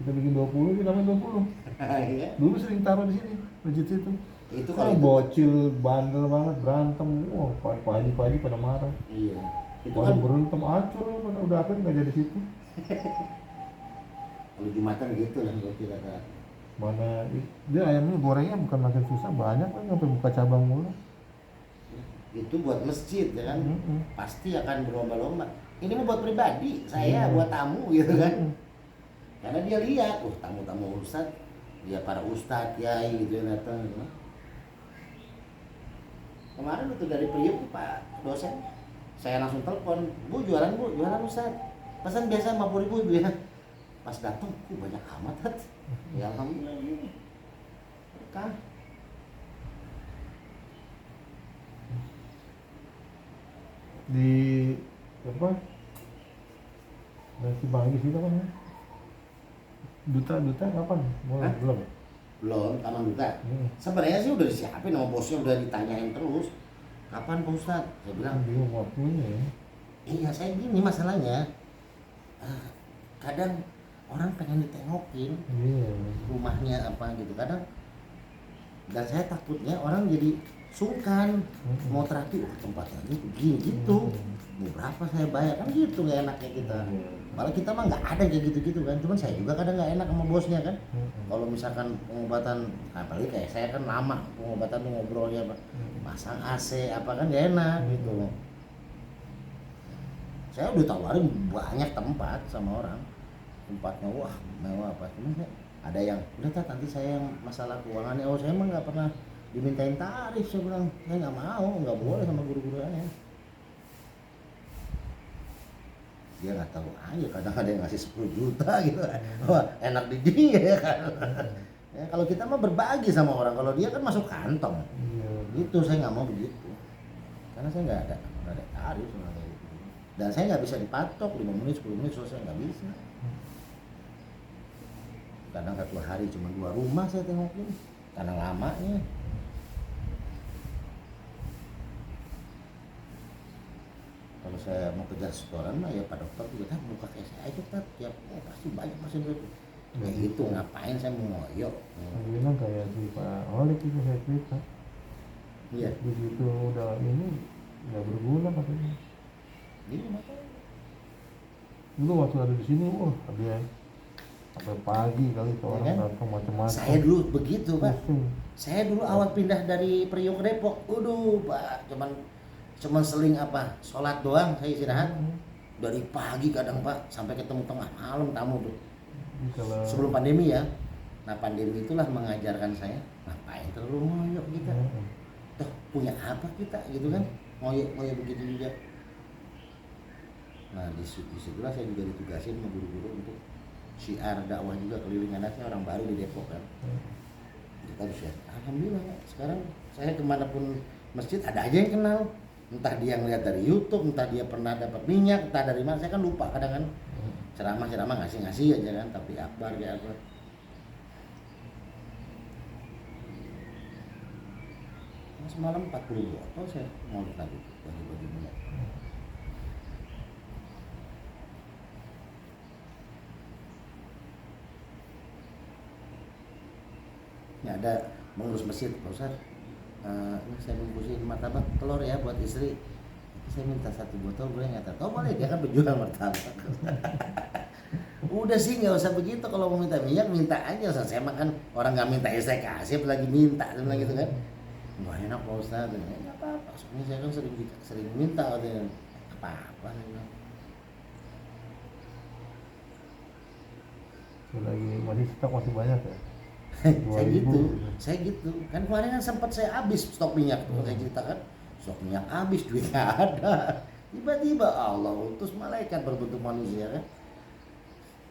bikin 20, dia nambahin 20. Iya. Dulu sering taruh di sini, masjid situ. Itu Kalau kalau bocil bandel banget berantem, pagi-pagi pada marah. iya. Itu Kalau kan berantem acur, udah apa nggak jadi situ. kalau Jumatan gitu lah kalau kita kata. Mana dia ayamnya gorengnya bukan makin susah, banyak kan sampai buka cabang mulu. Itu buat masjid ya kan. Pasti akan berlomba-lomba. Ini mah buat pribadi, saya Iya. buat tamu gitu kan. Karena dia lihat, tamu-tamu ustad, dia para ustad, kiai gitu yang datang gitu. Kemarin itu dari Priuk Pak dosen, saya langsung telepon, Bu jualan ustad, pesan biasa 50.000 Bu ya. Pas datang, banyak amat. Ya alhamdulillah ini. Kan Di apa? Nasi Bangis itu kan ya? Duta kapan? Mulai Hah? belum? belum Taman Duta. Sebenarnya sih udah disiapin sama bosnya, udah ditanyain terus. Kapan Pak Ustadz? Saya bilang, Bingung waktunya ya. iya saya gini masalahnya. Kadang orang pengen ditengokin Iya. rumahnya apa gitu kadang, dan saya takutnya orang jadi sungkan mau terapi, tempatnya ini begini gitu, mau berapa saya bayar kan gitu, nggak enaknya kita. Malah kita mah nggak ada kayak gitu kan, cuman saya juga kadang nggak enak sama bosnya kan. Kalau misalkan pengobatan, apalagi kayak saya kan lama pengobatan tuh ngobrolnya apa, pasang AC apa kan nggak enak gitu. Saya udah tawarin banyak tempat sama orang, tempatnya wah mewah apa, cuman ada yang udah nanti saya yang masalah keuangannya, oh saya mah nggak pernah dimintain tarif, saya bilang saya nggak mau, nggak boleh sama guru-guru lain. Dia nggak tahu aja, kadang ada yang ngasih 10 juta gitu, wah enak di dia kan. Ya, kalau kita mah berbagi sama orang, kalau dia kan masuk kantong, gitu saya nggak mau begitu, karena saya nggak ada tarif sama kayak gitu. Dan saya nggak bisa dipatok 5 menit 10 menit selesai, nggak bisa. Kadang satu hari cuma 2 rumah saya tengokin karena lamanya. Kalau saya mau kejar setoran mah ya Pak Dokter juga buka kayak saya aja tiap pasti banyak pasien itu. Kayak gitu ngapain saya mau ngoyo. Bilang kayak si Pak Olik itu saya cerita. Iya. Begitu udah ini nggak berguna katanya. Iya makanya. Dulu waktu ada di sini, wah dia sampai pagi kali tuh orang kan? datang macam-macam. Saya dulu begitu Pak. Pusing. Saya dulu awal pindah dari Priok ke Depok, Pak, cuman seling apa, sholat doang saya istirahat. Dari pagi kadang Pak sampai ketemu tengah malam tamu tuh. Kalau Sebelum pandemi ya. Nah pandemi itulah mengajarkan saya ngapain terlalu ngoyo kita. Tuh punya apa kita gitu kan, ngoyo begitu juga. Nah disitulah saya juga ditugasin sama guru-guru untuk syiar dakwah juga keliling anaknya orang baru di Depok kan. Kita harus ya, alhamdulillah ya. Sekarang saya kemanapun masjid ada aja yang kenal, entah dia ngeliat dari YouTube, entah dia pernah dapat minyak, entah dari mana, saya kan lupa kadang kan. Ceramah ngasih aja kan, tapi akbar kayak apa. Nah, semalam 40 botol saya mau lagi bagi minyak. Ini ada mengurus masjid, Pak Ustaz. Ini saya bungkusin martabak telur ya buat istri. Saya minta 1 botol boleh nggak? Oh boleh, dia kan penjual martabak. Udah sih nggak usah begitu, kalau mau minta minyak minta aja. Saya makan orang nggak minta ya saya kasih, apalagi minta gitu kan. Wah enak Pak Ustaz, nggak apa-apa. Soalnya saya kan sering minta katanya. Apa-apa saya bilang. lagi masih stok masih banyak ya. saya gitu kan, kemarin kan sempat saya habis stok minyak tuh, saya cerita kan stok minyak habis, duit nggak ada, tiba-tiba Allah utus malaikat berbentuk manusia kan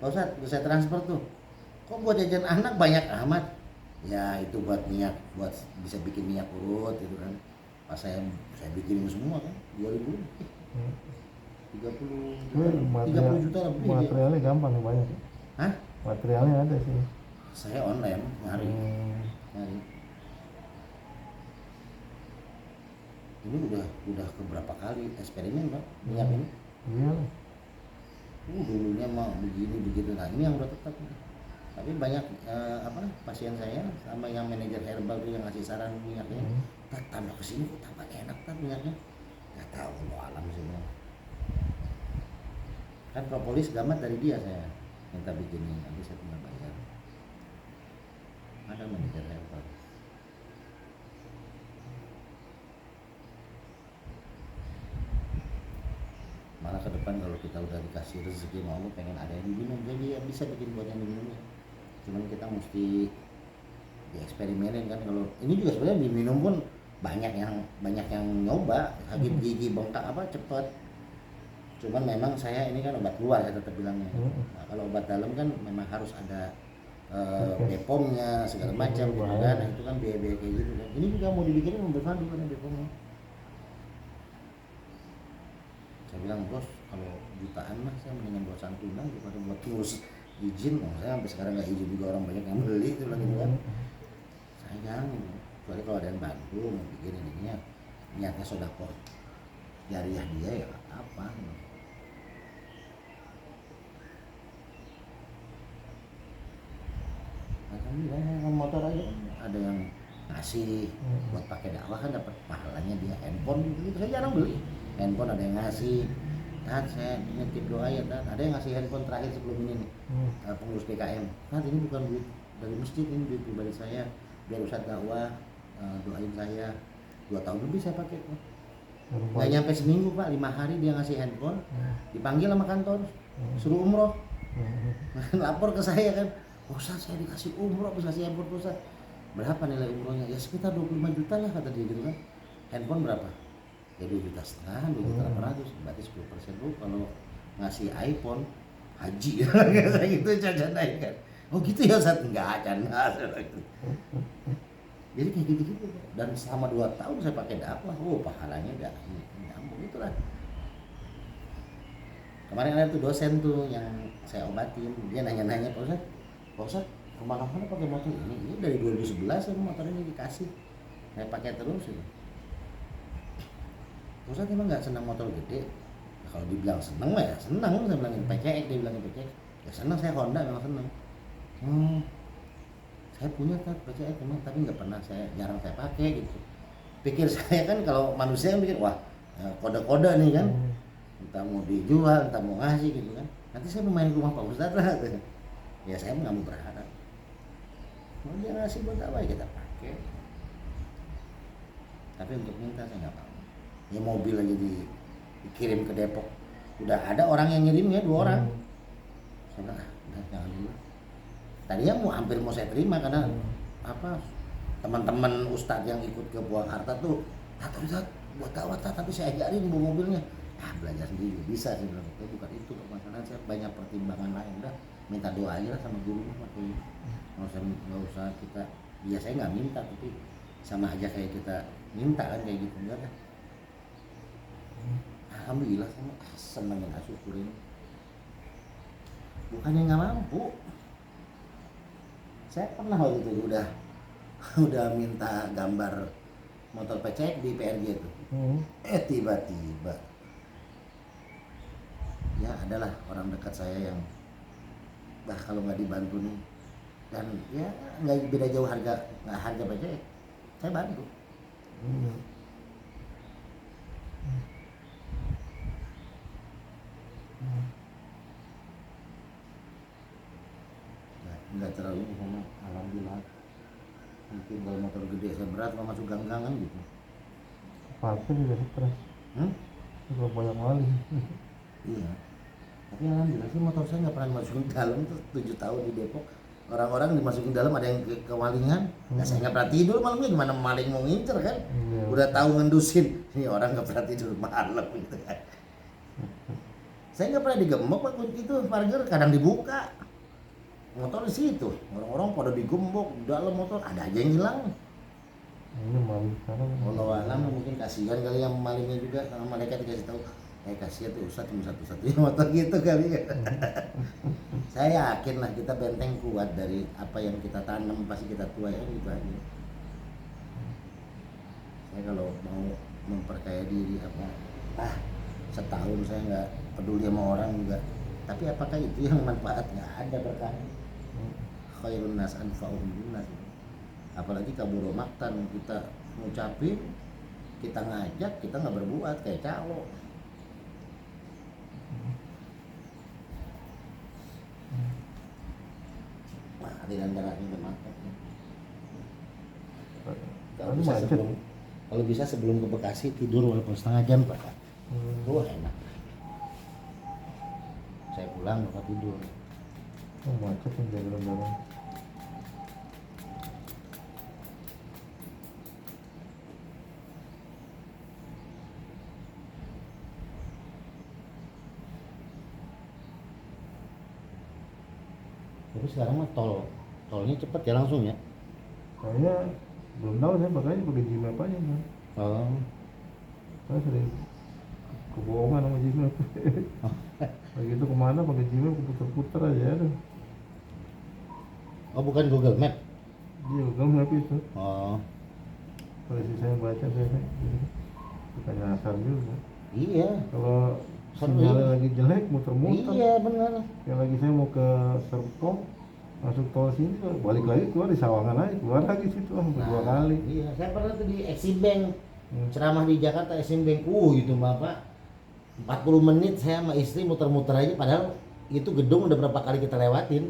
Pak Ustadz udah saya transfer tuh, kok buat jajan anak banyak amat? Ya itu buat minyak, buat bisa bikin minyak urut gitu kan. Pas saya bikinin semua kan 2000, Hmm. 30 Itu juta, 30 juta lebih dia. materialnya gampang nih banyak. Hah? Materialnya ada sih. Saya online nyari. Hmm. Nyari. Ini udah keberapa kali eksperimen Pak minyak ini. Iya. Dulunya mah begini begitu, nah ini yang udah tetap. Tapi banyak pasien saya sama yang manajer herbal tuh yang ngasih saran minyaknya, tambah kesini kok tambah enak kan minyaknya. Nggak tahu kalau alam sih Bang. Kan propolis gamat dari dia saya minta bikinin, nanti saya tinggal bayar. Ada manajer herbal. Malah ke depan kalau kita udah dikasih rezeki mau pengen ada yang diminum, jadi ya bisa bikin buat yang diminumnya. Cuman kita mesti dieksperimenin kan. Kalau ini juga sebenarnya diminum pun banyak yang nyoba, sakit gigi bengkak apa cepet. Cuman memang saya ini kan obat luar saya tetap bilangnya. Nah, kalau obat dalam kan memang harus ada BPOM-nya segala macam gitu kan. Nah, itu kan biaya-biaya kayak gitu kan. Ini juga mau dibikinin mobil madu kan BPOM-nya. Saya bilang bos, kalau jutaan mah saya mendingan buat santunan daripada buat ngurus izin. Saya sampai sekarang nggak izin juga, orang banyak yang beli itu lagi kan. Sayang, kecuali kalau ada yang bantu mau bikin ininya, niatnya sodako jariah dia ya apa. Alhamdulillah motor aja ada yang ngasih buat pakai dakwah kan dapat pahalanya dia. Handphone gitu saya jarang beli. Handphone ada yang ngasih, kan saya nitip doa ya kan. Ada yang ngasih handphone terakhir sebelum ini nih, pengurus DKM. Kan ini bukan duit dari masjid, ini duit pribadi saya. Biar Ustadz dakwah doain saya. 2 tahun lebih saya pakai kok. Nggak nyampe seminggu Pak, 5 hari dia ngasih handphone. Dipanggil sama kantor, suruh umroh. Lapor ke saya kan, Ustadz saya dikasih umroh, bisa kasih handphone Ustadz. Berapa nilai umrohnya? Ya sekitar 25 juta lah kata dia gitu kan. Handphone berapa? Ya 2,5 juta, 2,800,000, berarti 10% lu kalau ngasih iPhone haji kayak gitu jajan naik kan. Oh gitu ya Ustaz, enggak canda gitu. Jadi kayak gitu-gitu dan selama 2 tahun saya pakai dakwah, pahalanya udah nyambung itulah. Kemarin ada tuh dosen tuh yang saya obatin, dia nanya-nanya, Pak Ustaz kemana-mana pakai motor ini dari 2011 ya motor ini dikasih, saya pakai terus gitu. Ustaz emang nggak senang motor gede? Ya, kalau dibilang senang mah ya senang, saya bilangin PCX, dia bilangin PCX. Ya senang, saya Honda memang senang. Saya punya kan PCX memang, tapi nggak pernah jarang saya pakai gitu. Pikir saya kan kalau manusia mikir wah kode-kode nih kan, entah mau dijual, entah mau ngasih gitu kan. Nanti saya mau main ke rumah Pak Ustadz lah. Ya saya nggak mau berharap. Mau dia ngasih buat apa ya kita pakai. Tapi untuk minta saya nggak mau. Ya mobil aja dikirim ke Depok, udah ada orang yang ngirimnya 2 orang. Saya bilang udah jangan dulu. Tadinya hampir mau saya terima karena teman-teman ustadz yang ikut ke Purwakarta tuh Ustadz buat dakwah tapi saya ajarin bawa mobilnya. Belajar sendiri bisa sih bilang. Itu bukan itu permasalahan, saya banyak pertimbangan lain. Udah minta doa aja lah sama guru pakai. Nggak usah kita, ya saya nggak minta tapi sama aja kayak kita minta kan kayak gitu enggak kan. Alhamdulillah saya senang dan syukurin. Bukannya nggak mampu. Saya pernah waktu itu udah minta gambar motor PCX di PRJ itu. Tiba-tiba ya adalah orang dekat saya yang kalau nggak dibantu nih, dan ya nggak beda jauh harga PCX, saya bantu. Nggak terlalu sama, alhamdulillah. Mungkin kalau motor gede saya berat kalau masuk gang-gangan gitu. Parkir juga stres. Juga banyak kali. Iya. Tapi alhamdulillah sih motor saya nggak pernah masukin dalam tuh 7 tahun di Depok. Orang-orang dimasukin dalam ada yang kemalingan. Nah, saya nggak pernah tidur malamnya, gimana maling mau ngincer kan? Udah tahu ngendusin. Ini orang nggak pernah tidur malam gitu kan. Saya nggak pernah digembok Pak kunci itu, pagar kadang dibuka. Motor di situ, orang-orang pada digembok dalam motor, ada aja yang hilang. Ini malu sekarang. Walau alam mungkin kasihan kali yang malingnya juga, sama mereka dikasih tahu, kasihan tuh Ustadz cuma satu-satunya motor gitu kali ya. Saya yakin lah kita benteng kuat dari apa yang kita tanam pasti kita tuai kan gitu aja. Saya kalau mau memperkaya diri setahun saya nggak peduli sama orang juga, tapi apakah itu yang manfaat? Nggak ada berkahnya. Khairun nas anfa'uhum linnas. Apalagi kaburo maktan, kita ngucapin, kita ngajak, kita nggak berbuat kayak calo. Mati dan darahnya bermanfaat. Kalau bisa sebelum ke Bekasi tidur walaupun setengah jam Pak. Wah enak. Saya pulang lupa tidur. Macet yang jalan-jalan. Tapi sekarang mah tolnya cepet ya langsung ya. Saya belum tahu, saya makanya pakai Gmap aja kan. Saya sering kebohongan sama Gmap. Begitu kemana pakai Gmap, puter-puter aja ada. Oh bukan Google Map? Iya Google Map itu. Kalau saya baca saya suka nyasar juga. Iya. Kalau sinyalnya lagi jelek muter-muter. Iya benar. Yang lagi saya mau ke Serpong, masuk tol sini balik lagi keluar di Sawangan aja, keluar lagi situ dua kali. Iya, saya pernah tuh di Exim Bank, ceramah di Jakarta Exim Bank, gitu Bapak, 40 menit saya sama istri muter-muter aja, padahal itu gedung udah berapa kali kita lewatin.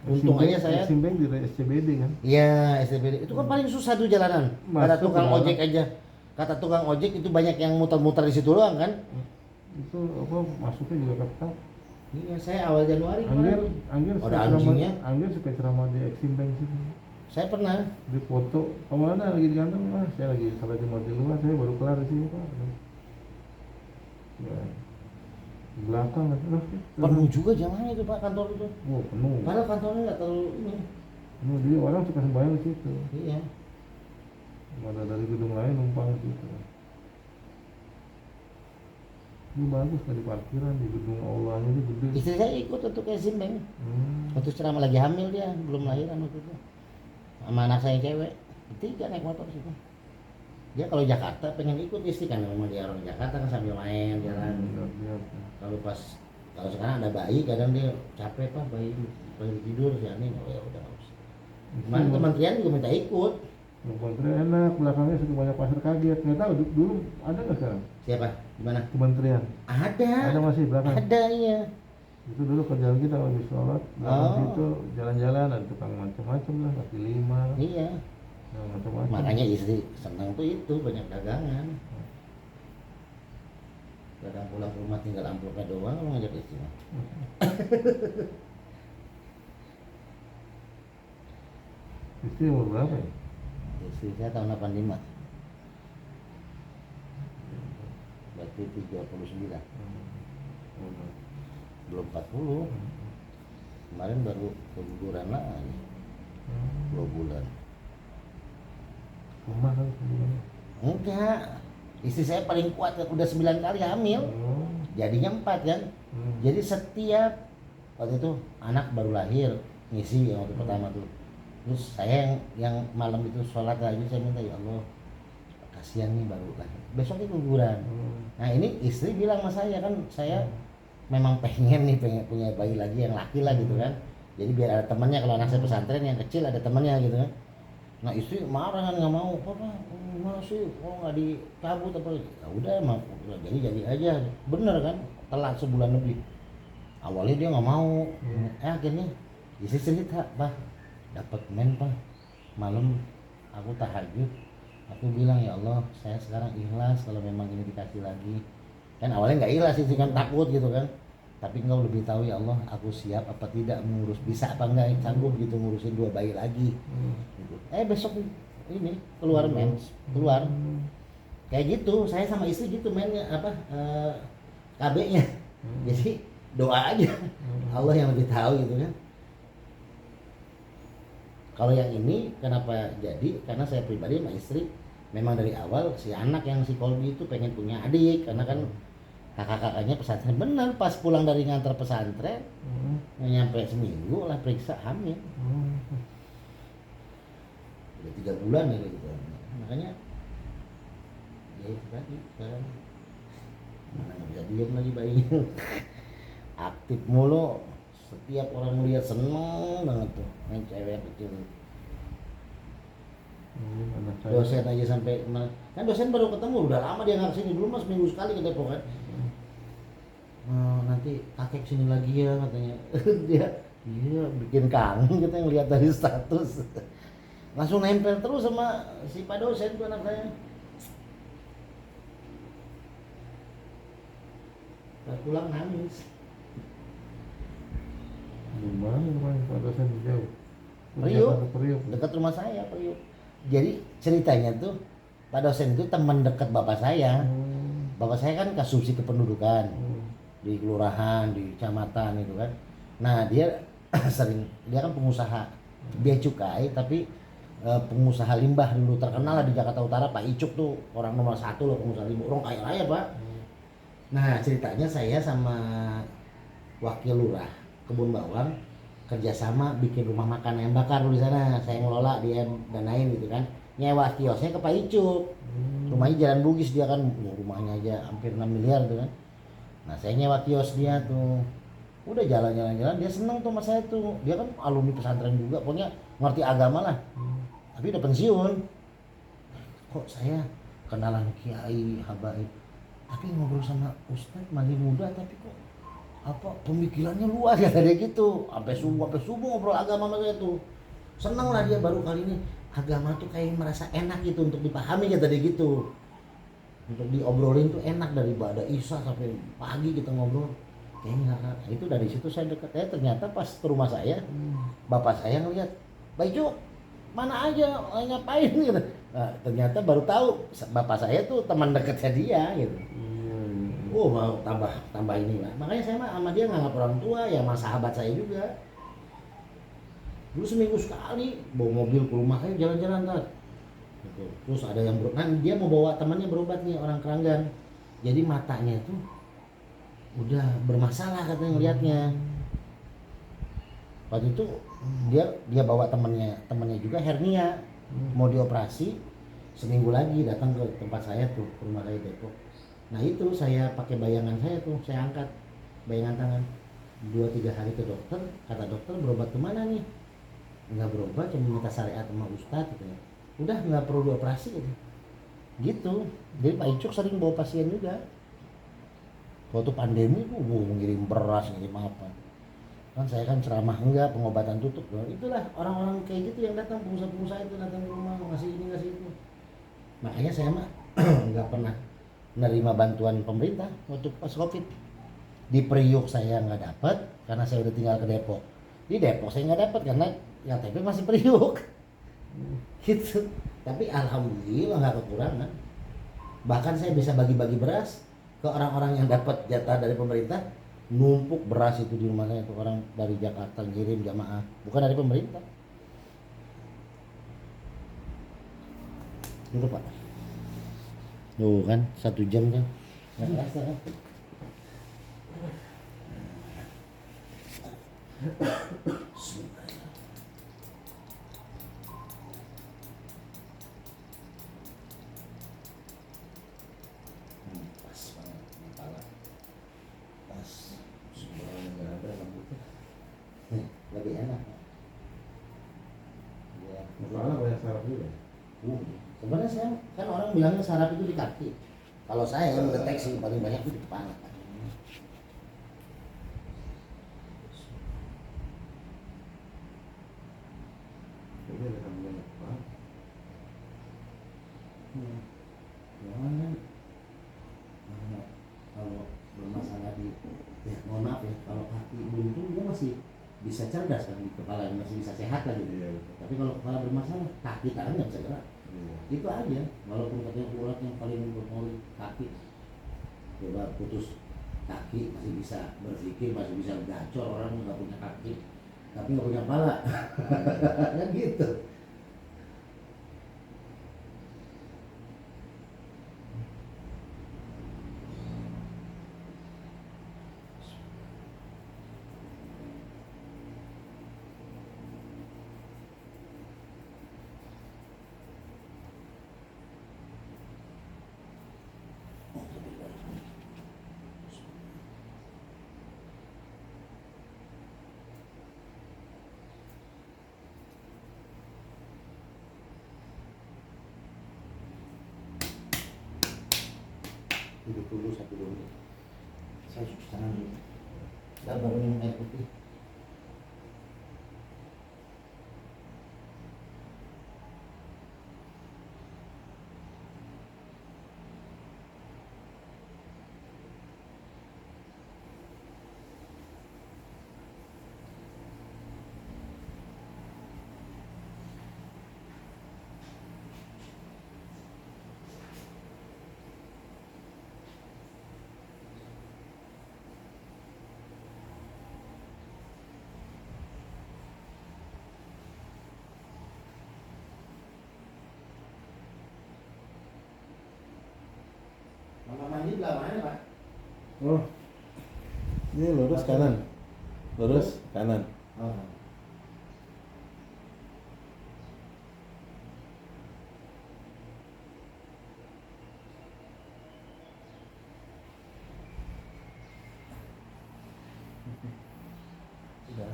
Untung aja saya. Exim Bank di SCBD kan? Iya SCBD, itu kan paling susah tuh jalanan. Kata tukang ojek aja, kata tukang ojek itu banyak yang muter-muter di situ doang kan? Itu masuknya juga ketat. Iya, saya awal Januari Angger ada anjingnya. Angger suka ceramah di Exim Bank situ. Saya pernah di foto, kemana lagi di kantor? Saya lagi salat Jumat di luar, saya baru kelar di sini Pak. Ya, di belakang kan. Penuh juga jalannya itu Pak kantor itu. Penuh. Padahal kantornya nggak terlalu ini. Penuh, dia orang suka sembahyang di situ. Iya. Ada dari gedung lain numpang di situ. Ini bagus dari parkiran di gedung aulanya itu gede. Istri saya ikut untuk ke Simbeng. Waktu ceramah lagi hamil dia, belum lahiran waktu itu. Sama anak saya cewek, bertiga naik motor situ. Dia kalau Jakarta pengen ikut istri kan, memang dia orang Jakarta kan sambil main jalan. Kalau sekarang ada bayi, kadang dia capek Pak, bayi tidur sih aneh, ya udah nggak usah. Kemarin kementerian juga minta ikut. Kementerian enak, belakangnya sudah banyak pasar kaget. Nggak tahu dulu ada nggak sekarang? Siapa? Di mana? Kementerian. Ada masih belakang. Ada iya. Itu dulu kerjaan kita habis sholat, belakang itu jalan-jalan ada tukang macam-macam lah, kaki lima. Iya. Macam-macam. Makanya istri senang tuh itu banyak dagangan. Kadang pulang ke rumah tinggal amplopnya doang, lu ngajak istri. Istri umur berapa ya? Istri saya tahun 85. Berarti 39. Belum 40. Kemarin baru keguguran lagi. 2 bulan. Rumah kan sebulan. Enggak. Istri saya paling kuat, udah 9 kali hamil. Jadinya 4 kan. Jadi setiap waktu itu anak baru lahir ngisi yang waktu pertama tuh. Terus saya yang malam itu sholat lagi, saya minta ya Allah kasihan nih baru lahir, besoknya keguguran. Nah ini istri bilang sama saya kan, saya memang pengen punya bayi lagi yang laki lah gitu kan, jadi biar ada temannya kalau anak saya pesantren yang kecil ada temannya gitu kan. Nah istri marah kan, nggak mau, apa mana sih, nggak dicabut apa, ya udah emang jadi aja, bener kan, telat sebulan lebih. Awalnya dia nggak mau, akhirnya istri cerita, Pak dapat Pak, malam aku tahajud, aku bilang ya Allah saya sekarang ikhlas kalau memang ini dikasih lagi. Kan awalnya nggak ikhlas sih kan, takut gitu kan, tapi engkau lebih tahu ya Allah aku siap apa tidak mengurus, bisa apa enggak sanggup gitu ngurusin 2 bayi lagi gitu. Besok ini keluar mens, keluar kayak gitu. Saya sama istri gitu mainnya KB-nya. Jadi doa aja. Allah yang lebih tahu gitu kan. Kalau yang ini kenapa jadi? Karena saya pribadi sama istri memang dari awal si anak yang si Kolbi itu pengen punya adik, karena kan kakak-kakaknya pesantren. Benar, pas pulang dari ngantar pesantren nyampe seminggu lah periksa hamil. Udah 3 bulan ya gitu. Makanya ya itu tadi kan mana nggak bisa diem lagi bayinya. Aktif mulu, setiap orang melihat seneng banget tuh main cewek kecil. Dosen aja sampai kan dosen baru ketemu udah lama dia nggak kesini, dulu mas minggu sekali ke Depok kan. Nanti kakek sini lagi ya katanya. Dia iya bikin kangen kita yang lihat dari status. Langsung nempel terus sama si Pak dosen tuh anak saya. Pas pulang nangis. Di mana rumahnya Pak dosen jauh? Priuk, dekat rumah saya, Priuk. Jadi ceritanya tuh Pak dosen itu teman dekat bapak saya. Bapak saya kan kasubsi kependudukan di kelurahan, di kecamatan itu kan. Nah dia dia kan pengusaha bea cukai, tapi pengusaha limbah dulu terkenal lah di Jakarta Utara. Pak Icuk tuh orang nomor 1 loh pengusaha limbah, orang kaya raya Pak. Nah ceritanya saya sama wakil lurah Kebun Bawang kerjasama bikin rumah makan ayam bakar di sana. Saya ngelola, dia danain gitu kan, nyewa kiosnya ke Pak Icuk. Rumahnya Jalan Bugis, dia kan rumahnya aja hampir 6 miliar tuh kan. Nah saya nyewa kios dia tuh, udah jalan-jalan dia seneng tuh sama saya tuh. Dia kan alumni pesantren juga, pokoknya ngerti agama lah, tapi udah pensiun. Kok saya kenalan kiai habaib, tapi ngobrol sama ustadz masih muda tapi kok apa pemikirannya luas ya tadi gitu, sampai subuh ngobrol agama sama saya tuh. Seneng lah dia, baru kali ini agama tuh kayak merasa enak gitu untuk dipahami ya tadi gitu, untuk diobrolin tuh enak. Dari pada Isya sampai pagi kita ngobrol kayaknya. Itu dari situ saya dekat. Ternyata pas ke rumah saya bapak saya ngeliat, Pak Icuk mana aja ngapain gitu. Nah, ternyata baru tahu bapak saya tuh teman dekatnya dia gitu. Oh mau tambah ini lah. Makanya saya mah sama dia nganggap orang tua ya, sama sahabat saya juga. Dulu seminggu sekali bawa mobil ke rumah saya jalan-jalan kan. Gitu. Terus ada yang dia mau bawa temannya berobat nih, orang Keranggan. Jadi matanya tuh udah bermasalah katanya ngelihatnya. Waktu itu dia bawa temannya juga hernia, mau dioperasi. Seminggu lagi datang ke tempat saya tuh, ke rumah saya Depok. Nah itu saya pakai bayangan saya tuh, saya angkat bayangan tangan. 2-3 hari ke dokter, kata dokter berobat kemana nih? Nggak berobat, cuma minta syariat sama ustadz gitu ya. Udah nggak perlu dioperasi gitu. Jadi Pak Icuk sering bawa pasien juga. Waktu pandemi tuh ngirim beras, ngirim apa. Kan saya kan ceramah enggak, pengobatan tutup. Itulah orang-orang kayak gitu yang datang, pengusaha-pengusaha itu datang ke rumah ngasih ini ngasih itu. Makanya saya mah nggak pernah nerima bantuan pemerintah waktu pas Covid. Di Priuk saya nggak dapat karena saya udah tinggal ke Depok. Di Depok saya nggak dapat karena KTP masih Priuk. Gitu. Tapi alhamdulillah nggak kekurangan. Bahkan saya bisa bagi-bagi beras ke orang-orang yang dapat jatah dari pemerintah. Numpuk beras itu di rumah saya tuh, orang dari Jakarta ngirim jamaah, bukan dari pemerintah. Gitu Pak. Tuh kan 1 jam kan. Nggak kerasa kan. Pas banget kepala. Pas. Sebenarnya nggak ada rambutnya. Lebih enak. Ya. Soalnya banyak saraf juga. Sebenarnya saya kan orang bilangnya saraf itu di kaki. Kalau saya yang mendeteksi paling banyak itu di kepala. Jadi ada banyak banget. Kalau bermasalah di, mohon maaf ya, kalau kaki buntu dia masih bisa cerdas kan di kepala, masih bisa sehat lagi. Tapi kalau kepala bermasalah, kaki tangan nggak bisa gerak. Itu aja, walaupun katanya urat yang paling berpengaruh kaki. Coba putus kaki masih bisa berpikir, masih bisa gacor, orang nggak punya kaki tapi nggak punya kepala. Kan gitu. Duduk dulu 1 menit. Saya cuci tangan dulu. Kita baru minum air putih. Mama mandi belah mana, Pak? Oh, ini lurus kanan, lurus kanan. Oh. Sudah.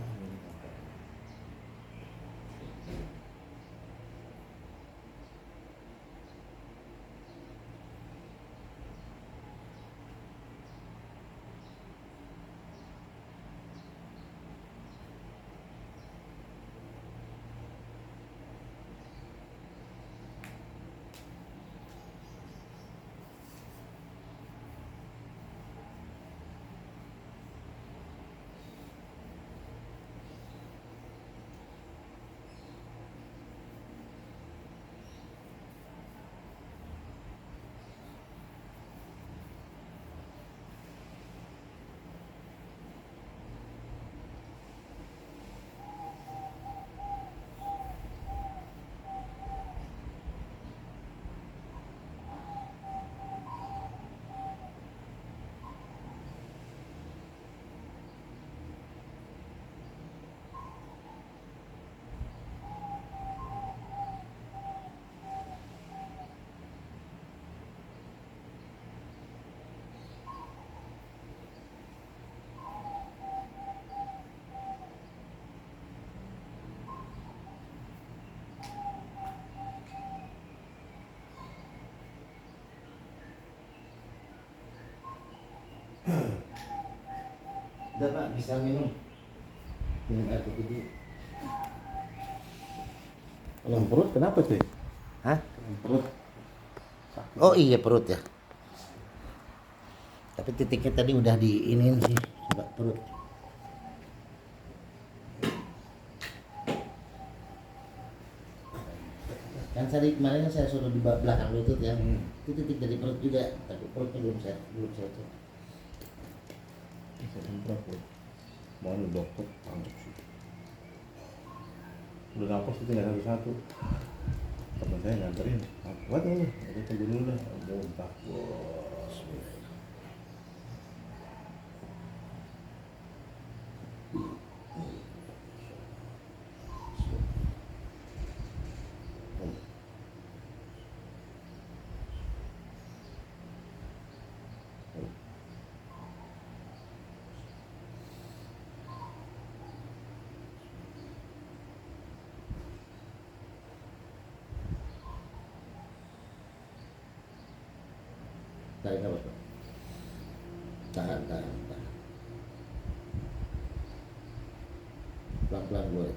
Udah Pak, bisa minum. Minum air putih dulu. Kalau perut kenapa sih? Hah? Perut. Oh iya perut ya. Tapi titiknya tadi udah di ini sih, coba perut. Kan tadi kemarin saya suruh di belakang lutut ya. Itu titik dari perut juga, tapi perutnya belum saya cek. Saya berapa? Mau dokter tangkap sih. Udah napas itu tinggal satu-satu. Teman saya nganterin. Kuat ya, aku tunggu dulu dah. Muntah. Tarik nafas Pak. Tahan. Pelan-pelan boleh.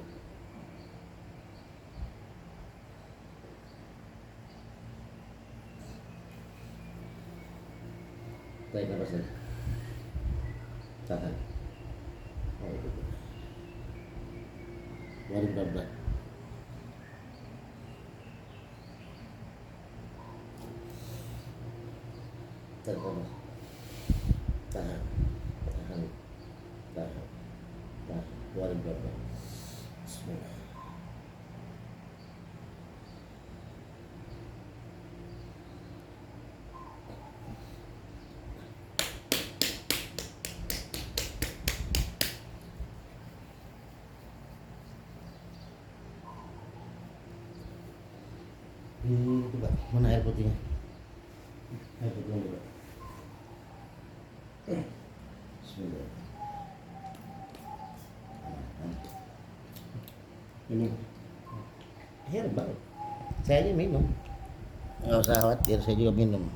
Tarik nafas lagi. Tahan. Oh, itu. Keluarin pelan-pelan. Tarik nafas. Tahan. keluarin pelan-pelan. Bismillah. Itu Pak, mana air putihnya? Air putihnya Pak. Bismillah. Ini herbal. Saya aja minum. Nggak usah khawatir, saya juga minum.